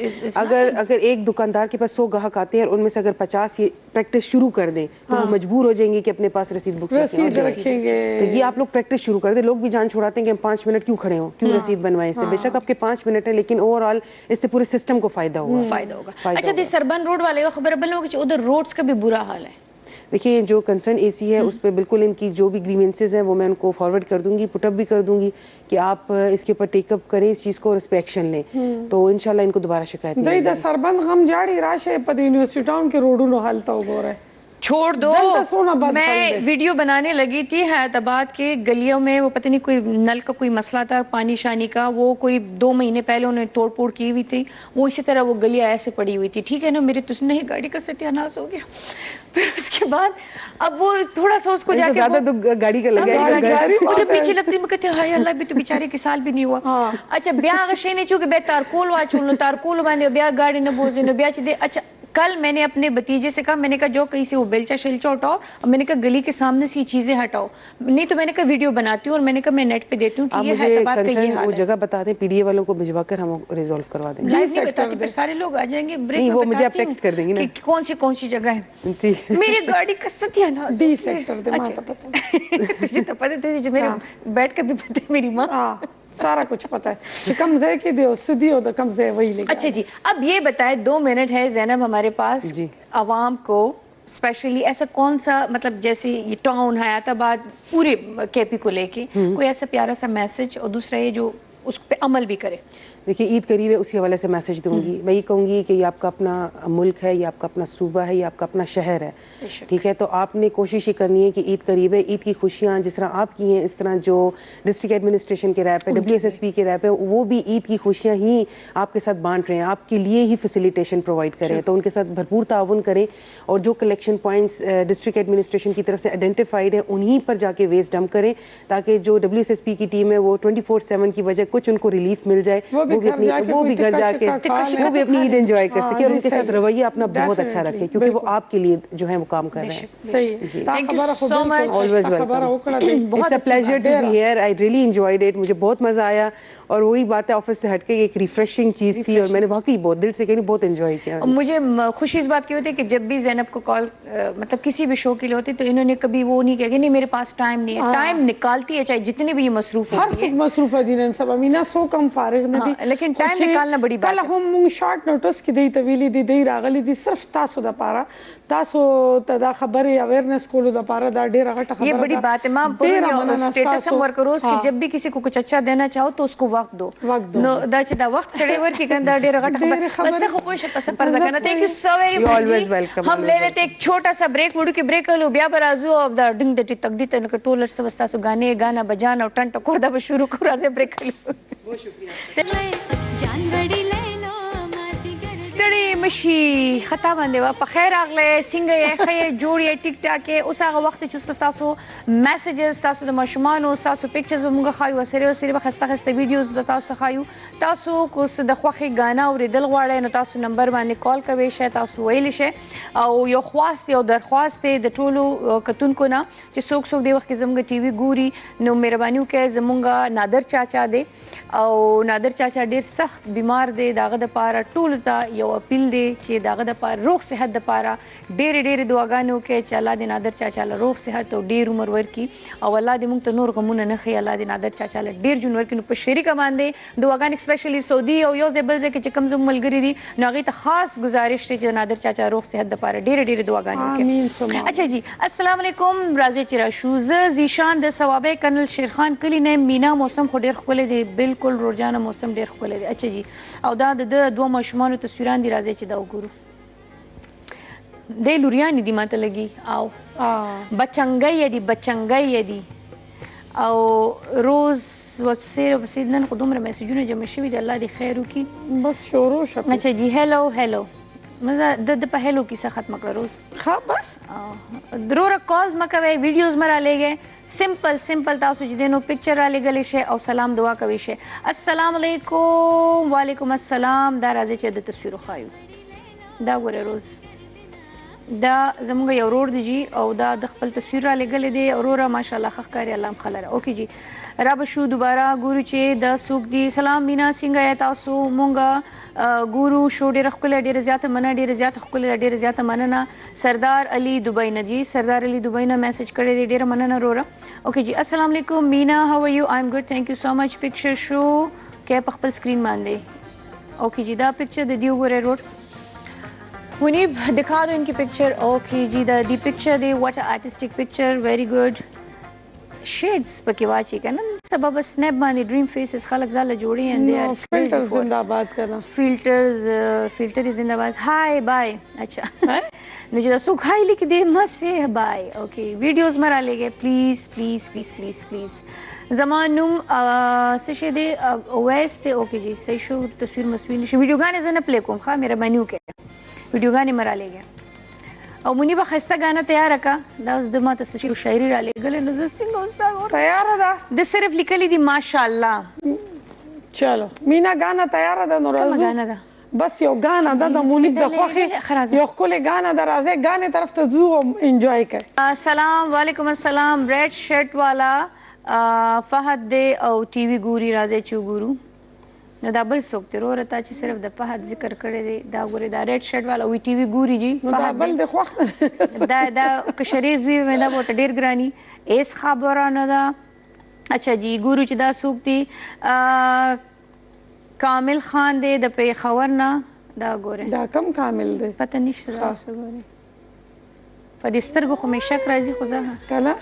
اگر ایک دکاندار کے پاس 100 گاہک آتے ہیں اور ان میں سے اگر 50 یہ پریکٹس شروع کر دیں تو وہ مجبور ہو جائیں گے کہ اپنے پاس رسید بکس رکھیں گے. تو یہ آپ لوگ پریکٹس شروع کر دیں. لوگ بھی جان چھوڑاتے ہیں کہ ہم 5 منٹ کیوں کھڑے ہوں, کیوں رسید بنوائیں. اس سے بے شک آپ کے 5 منٹ ہیں, لیکن اوور آل اس سے پورے سسٹم کو فائدہ ہوگا. اچھا دی سربن روڈ والے خبر بل کہ ادھر روڈز کا بھی برا حال ہے. دیکھیے جو کنسرن اے سی ہے اس پہ بالکل ان کی جو بھی گریوینسز ہیں وہ میں ان کو فارورڈ کر دوں گی, پٹ اپ بھی کر دوں گی کہ آپ اس کے اوپر ٹیک اپ کریں اس چیز کو اور اس پہ ایکشن لیں, تو انشاءاللہ ان کو دوبارہ شکایت نہیں. د سربند غم جاڑی راشه په یونیورسٹی ٹاؤن کے روڈونو حالت وګوره. چھوڑ دو, میں ویڈیو بنانے لگی تھی حیات آباد کے گلیوں میں, وہ پتہ نہیں کوئی نل کا کوئی مسئلہ تھا پانی شانی کا, وہ کوئی 2 مہینے پہلے انہوں نے توڑ پھوڑ کی ہوئی تھی, وہ اسی طرح وہ گلیاں ایسے پڑی ہوئی تھی. ٹھیک ہے نا, میری تو نہیں گاڑی کا ستیہ ناس ہو گیا. پھر اس کے بعد اب وہ تھوڑا سا اس کو جا کے زیادہ گاڑی کا لگا مجھے پیچھے لگتی, میں کہتے ہائے اللہ بھی تو بیچارے کی سال بھی نہیں ہوا. اچھا بیا غشے نہیں چونکہ بے تارکول واچول تارکول باندې بیا گاڑی نہ بوزے نو بیا چ دے. اچھا کل میں نے اپنے بتیجے سے کہا, میں نے کہا جو کہیں سے وہ بیلچا شلچا ہٹاؤ, اور میں نے کہا گلی کے سامنے سے یہ چیزیں ہٹاؤ, نہیں تو میں نے کہا ویڈیو بناتی ہوں اور میں نے کہا میں نیٹ پہ دیتی ہوں کہ یہ ہے بات کا یہ حال ہے. وہ جگہ بتا دیں پی ڈی اے والوں کو بھجوا کر ہم ریزولو کروا دیں. لائیو نہیں بتاتی, پھر سارے لوگ آ جائیں گے. نہیں وہ مجھے آپ ٹیکسٹ کر دیں گے نا کون سی جگہ ہے. میری گاڑی کا ستیہ ناس ڈی سیکٹر دے ماں پتہ تجھے تو پتہ تھا جو میرے بیٹھ کے بھی پتہ ہے میری ماں سارا کچھ پتہ ہے کم زے کی دیو سدھی ہو تو کم زے وہی لے. اچھا جی, اب یہ بتائے 2 منٹ ہے زینب ہمارے پاس, عوام کو اسپیشلی ایسا کون سا مطلب جیسے یہ ٹاؤن حیات آباد پورے کے پی کو لے کے کوئی ایسا پیارا سا میسج, اور دوسرا یہ جو اس پہ عمل بھی کرے. دیکھیے عید قریب ہے, اسی حوالے سے میسج دوں گی. میں یہ کہوں گی کہ یہ آپ کا اپنا ملک ہے, یہ آپ کا اپنا صوبہ ہے, یہ آپ کا اپنا شہر ہے, ٹھیک ہے. تو آپ نے کوشش یہ کرنی ہے کہ عید قریب ہے, عید کی خوشیاں جس طرح آپ کی ہیں اس طرح جو ڈسٹرکٹ ایڈمنسٹریشن کے ریپ ہے, WSSP کے ریپ ہے, وہ بھی عید کی خوشیاں ہی آپ کے ساتھ بانٹ رہے ہیں, آپ کے لیے ہی فیسیلیٹیشن پرووائڈ کریں. تو ان کے ساتھ بھرپور تعاون کریں, اور جو کلیکشن پوائنٹس ڈسٹرکٹ ایڈمنسٹریشن کی طرف سے آئیڈینٹیفائڈ ہیں انہیں پر جا کے ویسٹ ڈمپ کریں, تاکہ جو WSSP کی ٹیم ہے وہ 24/7 کی وجہ کچھ ان کو ریلیف مل جائے, وہ بھی گھر جا کے وہ بھی اپنی عید انجوائے کر سکے, اور ان کے ساتھ رویہ اپنا بہت اچھا رکھے, کیونکہ وہ آپ کے لیے جو ہے وہ کام کر رہے ہیں. Always welcome. It's a pleasure to be here. I really enjoyed it. مجھے بہت مزہ آیا, اور وہی بات ہے آفس سے ہٹ کے ایک ریفریشنگ چیز تھی, اور میں نے واقعی بہت دل سے بہت انجوائے کیا. مجھے خوشی اس بات کی ہوتی ہے کہ جب بھی زینب کو کال مطلب کسی بھی شو کے لیے ہوتی تو انہوں نے کبھی وہ نہیں کہا کہ نہیں میرے پاس ٹائم نہیں ہے. ٹائم نکالتی ہے, چاہے جتنے بھی یہ مصروف ہے, ہر مصروف ہے دین سب امینا سو کم فارغ نه دي, لیکن ٹائم نکالنا بڑی بات ہے. هم مونږ شارټ نوټس کې دی طویلی دی راغلی دي صرف تاسو د پاره, تاسو ته دا خبره اویرنس کولو د پاره دا ډیره غټه خبره. یہ بڑی بات ہے. ماں پورا سٹیٹس ہم ورک کرو کہ جب بھی کسی کو کچھ اچھا دینا چاہو تو اس کو وقت دو. نو دا چې دا وخت سړی ورکی کنده ډیره غټه خبره. بس خو پوه شي پس پرده کنه. تھینک یو سو ویری مچ. ہم لے لیتے ایک چھوٹا سا بریک, وڑو کې بریک لو, بیا برازو او دا ډنګ د تقدی ته ټولر سبستا سو گانا بجانا او ټنټ کور دا شروع کړو, راځه بریک لو. بہت شکریہ. جان غړي لیلو ستړي مشي خطا باندې وا په خیر اغله څنګه یې خې جوړې ټیک ټاک اوس هغه وخت چې تاسو میسجز تاسو د ماشومان او تاسو پکچرز موږ خایو سره خسته خسته ویډیوز به تاسو خایو. تاسو کو د خوخي غانا او ردل غواړئ نو تاسو نمبر باندې کال کوئ, شه تاسو ویل شه او یو خواست یو درخواست د ټولو کتونکو نه چې څوک څوک دی وخت زموږ ټي وي ګوري نو مهرباني وکړئ زموږ نادر چاچا دی او نادر چاچا ډیر سخت بیمار دی, داغه د پاره ټول ته یو اپیل دی چې داغه د پاره روغ صحت د پاره ډېرې دعاګانې وکړئ چې الله دې نادر چاچا له روغ صحت او ډېر عمر ورکړي او الله دې موږ ته نور غمونه نه ښیي, الله دې نادر چاچا له ډېر ژوند ورکړي. نو په شریکه باندې دعاګانې اسپیشلی سعودي او یو ځای بل ځای کې چې کوم زموږ ملګري دي نو هغوی ته خاص گزارش دی چې نادر چاچا روغ صحت د پاره ډېرې دعاګانې وکړي. اچھا جی السلام علیکم, راځئ چې راشو. زه زیشان د ثوابه کرنل شیرخان کلی نه مینا. موسم خو ډېر ښکلی دی, بالکل روزانه موسم ډېر ښکلی دی. اچھا جی او دا د دوه ماشومانو تصویران دي, راځئ چې دا وګورو. دی لوریانی دي ماته لګي او بچنګۍ دي بچنګۍ دي او روز وپسې نن خو دومره میسجونه جمع شوي دي, الله دې خیر وکړي. بس شروع شو. اچھا جی هلو د په هلو کیسه ختمه کړه روز. ها بس ضرور کالز مه کوئ, ویډیوز مه رالیږئ, سمپل تاسو چې دی نو پکچر رالیږلی شئ او سلام دعا کوئ شئ. السلام علیکم. وعلیکم السلام. دا راځئ چې د تصویر وښایو. دا ګوره روز دا زموږ یو ورور دی جی او دا د خپل تصویر رالیږلی دی. وروره ماشاءالله ښه ښکاري, الله هم ښه لره. اوکې جی را به شو دوباره ګورو چې دا څوک دي. سلام مینا څنګه یې تاسو؟ مونږ ګورو شو ډېره ښکلې, ډېره زیاته مننه, ډېره زیاته ښکلې ده, ډېره زیاته مننه. سردار علي دبۍ نه جی, سردار علي دبۍ نه میسج کړی دی, ډېره مننه وروره. اوکې جی السلام علیکم مینا, هاو آر یو؟ آئی ایم ګډ, تھینک یو سو مچ. پکچر شو کې په خپل سکرین باندې. اوکې جی دا پکچر د دې وګورئ روډ منیب دکھا دو ان کی پکچر. اوکے جی دا دی پکچر دی واٹ آرٹسٹک پکچر, ویری گڈ. شیڈز پکې واچي که نه سبا به سنیپ باندې ډریم فیسز خلک ځاله جوړي and they are فلټر زنده باد کنه, فلټر زنده باد. هاي بای. اچھا نو چې دا څوک هاي لیکي دی مسه بای. اوکې ویډیوز مه رالیږئ پلیز پلیز پلیز پلیز پلیز. زما نوم څه شی دی اویس دی. اوکې جی صحیح شو, تصویر مسویر نشي. ویډیوګانې زه نه پلی کوم, ښه مهرباني وکړئ ویډیوګانې مه رالیږئ. او منیبه ښایسته ګانا تیاره کا. دا اوس د ماته څه شاعري رالیږلې نو زه څنګه اوس دا تیاره ده؟ د صرف لیکلي دي ماشاءالله. چلو مینا ګانا تیاره ده نو کومه راځو. ګانا ده؟ بس یو ګانا ده د منیب د خوښې, یو ښکلې ګانا ده, راځئ ګانې طرف ته ځو او انجوای کوئ. سلام وعلیکم السلام. ریډ شرټ والا فهد دی او ټي وي ګوري, راځئ چې وګورو. نو دا بل څوک دی وروره تا چې صرف د فهد ذکر کړی دی, دا ګورې دا ریډ شرټ والا وی ټي وي ګوري جی. دا بل د خوښ دا که شریز وي مې دا به ورته ډېر ګراني, هېڅ خبره نه ده. اچھا جی ګورو چې دا څوک دی, کامل خان دی د پېښور نه. دا ګورئ دا کم کامل دی پته نشته دا څه ګورئ په دې سترګو خو مې شک راځي خو زه کله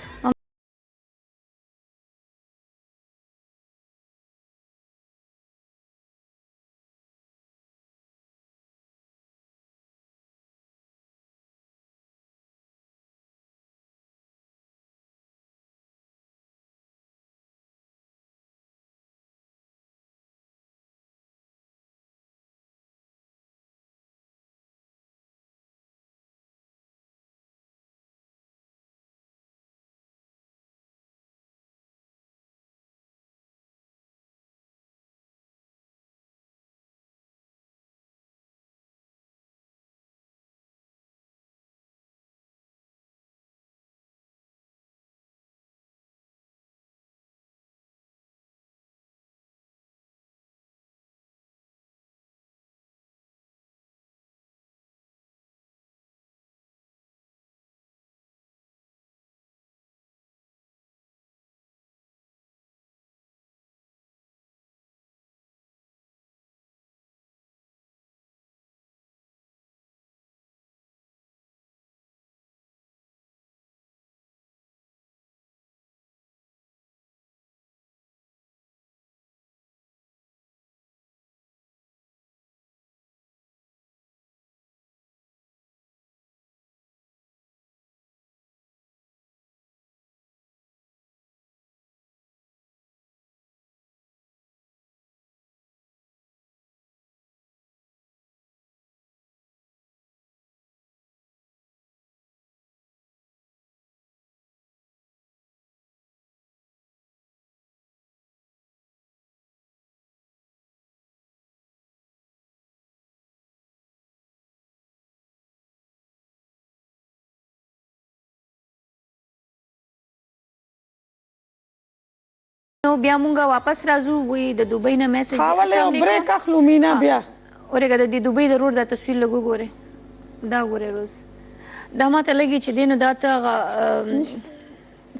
نو بیا مونږه واپس راځو وی د دوبۍ نه میسج حواله او بریک اخلو مینا بیا اورګه د دوبۍ د روډ د تصویر لګو ګوره دا ګوره روز دا ماته لګي چې دینو دا ته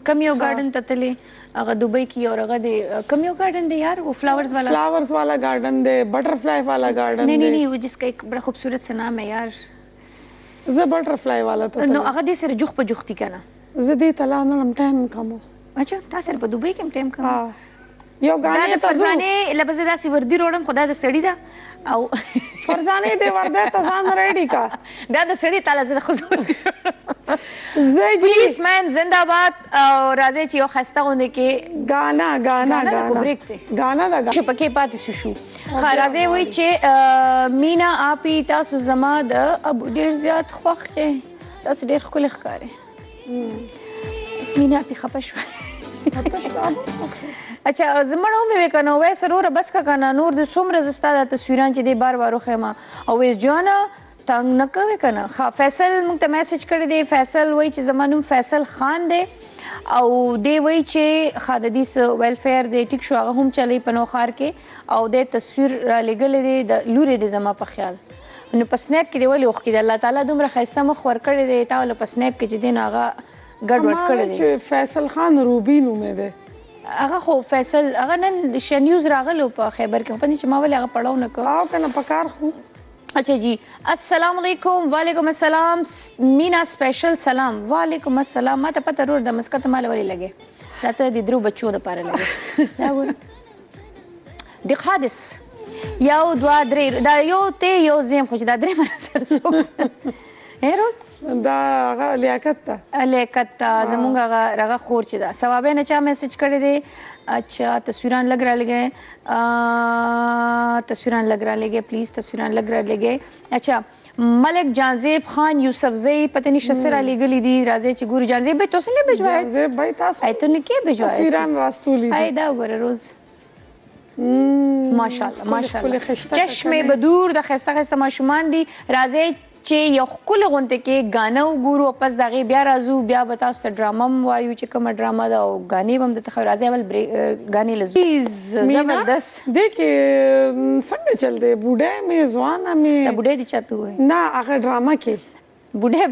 کمیو گارڈن ته تللی هغه دوبۍ کې اور هغه د کمیو گارڈن دی یار وہ فلاورز والا گارڈن دے بٹرفلائی والا گارڈن نہیں نہیں وہ جس کا ایک بڑا خوبصورت سا نام ہے یار زه بٹرفلائی والا ته نو هغه دې سره جوخ په جوختی کنه زه دې تلا نو ټایم کوم اچھا تاسو په دوبۍ کې ټایم کوم یو غاڼه ته فرزانه لبس داسې وردی روړم خدا د سړی دا او فرزانه دې ورده ته ځان ریډی کا دا د سړی تعالی زه خزور زه پولیس مین زنده باد او راځي چې یو خسته غونډه کې غانا بریک ته غانا دا شپکه پاتې شو راځي وای چې مینا اپی تاسو زما د ابو ډیر زیات خوښ کې تاسو ډیر خپل ښکارې مینا اپی خپه شو اچھا زمړو مې وکنه وای سره بس کا کنه نور د څومره زستا د تصویران چې دی بار بار خېما او وې جوانا تنگ نه کوي کنه فیصل موږ ته میسج کړی دی فیصل وای چې زمانو فیصل خان دی او دی وای چې خاددي ویلفیر دی ټیک شو هغه هم چلی پنو خار کې او د تصویر لګل دی د لوري دی زما په خیال نو په سنیپ کې دی ولې وخت دی الله تعالی دومره خسته مخ ور کړی دی تا ول په سنیپ کې چې دین هغه ګډ وډ کړی دی فیصل خان روبی نو مې ده هغه خو فیصل هغه نن شنیوز راغلو په خیبر کې په چې ما ولې هغه پړاو نه کو او کنه پکار خو اچھا جی السلام علیکم وعلیکم السلام مینا اسپیشل سلام وعلیکم السلام ما ته پته روړ د مسکته مال ولې لګي دا ته د درو بچو د پاره لګي دا ور د حادث یو دوا درې دا یو ته یو زم خو دا درې مر سره سو هروز دا هغه لیاقت زمونږ هغه خور چې دا ثوابه نه چا میسج کړی دی اچھا تصویران لگ رہا لگے پلیز تصویران لگ رہا لگے اچھا ملک جانزیب خان یوسف زئی پتہ نہیں شسر علی گلی دی راځي چې ګوري جانزیب به تاسو نه بجوای جانزیب بھائی تاسو ایته نه کې بجوای تصویران راستولی ای دا ګوره روز ماشاءالله چشمه بدور د خسته ماشومان دی راځي چې یو خپل غونته کې غانا وګورو پس دغه بیا راځو بیا به تاسو ته ډراما وایو چې کومه ډراما ده او غانې هم د تخو راځي اول غانې لزو زبردست دې کې څنګه چل دی بوډه مې ځوان مې بوډه دي چاته وای نه هغه ډراما کې بوډه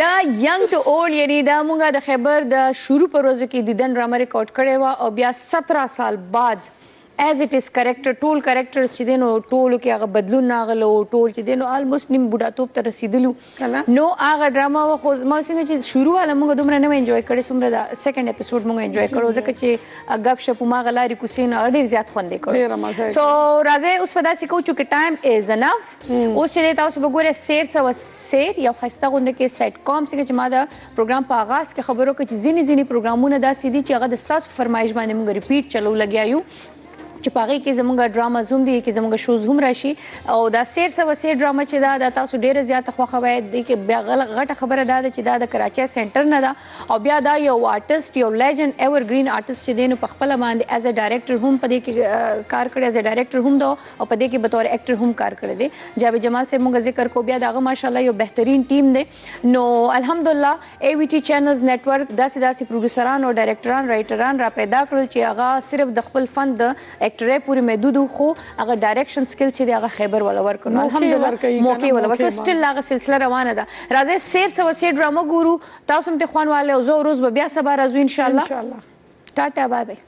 دا ینګ ټو اولډ یعنی دا مونږه د خیبر د شروع پر ورځ کې د دن ډراما ریکارډ کړي وا او بیا 17 سال بعد as it is character ټول کریکټرز چې دینو ټولو کې هغه بدلون راغلو ټول چې دینو آلموست نیم بوډاتوب ته رسیدلو نو هغه ډراما خو ما څنګه چې شروع والا موږ دومره نه انجوای کړی څومره دا سیکنډ اپیسوډ موږ انجوای کړو ځکه چې غب شپ ما غلاري کوسین ډیر زیات خوندې کړو سو راځي اوس په داسې کو چې ټایم از انف اوس چې تاسو وګورئ سیر یو خسته غونډه کې سیټ کوم څنګه چې ما دا پروګرام په آغاز کې خبرو کې چې ځینی پروګرامونه داسې دي چې هغه د تاسو فرمایش باندې موږ ریپیټ چلو لګیایو چې پاغي کې زموږ ډراما زوم دي کې زموږ شوز هم راشي او دا سیر ډراما چې دا تاسو ډیره زیاته خوښه وای دي کې بیا غټه خبره ده چې دا د کراچي سنټر نه ده او بیا دا یو آرټیست یو لیجند ایور گرین آرټیست چې دینو په خپل باندې ایز ا ډایریکټر هم پدې کې کار کړی ایز ا ډایریکټر هم دو او پدې کې به تور اکټر هم کار کړی دی جاوید جمال سے موږ ذکر کو بیا داغه ماشاءالله یو بهترین ټیم دی نو الحمدلله ای وی ټی چینلز نتورک داسې پروډوسران او ډایریکټران رائټران را پیدا کړل چې هغه صرف د خپل فن د اکټرې پوری محدود خو هغه ډایریکشن سکل چې هغه خیبر ولا ورکړو الحمدلله موقع ولا ورکړو سټیل هغه سلسله روانه ده راځي سیر ډراما ګورو تاسو هم ته خوان والے او زه روز به بیا سبا راځو ان شاء الله ټاټا بای بای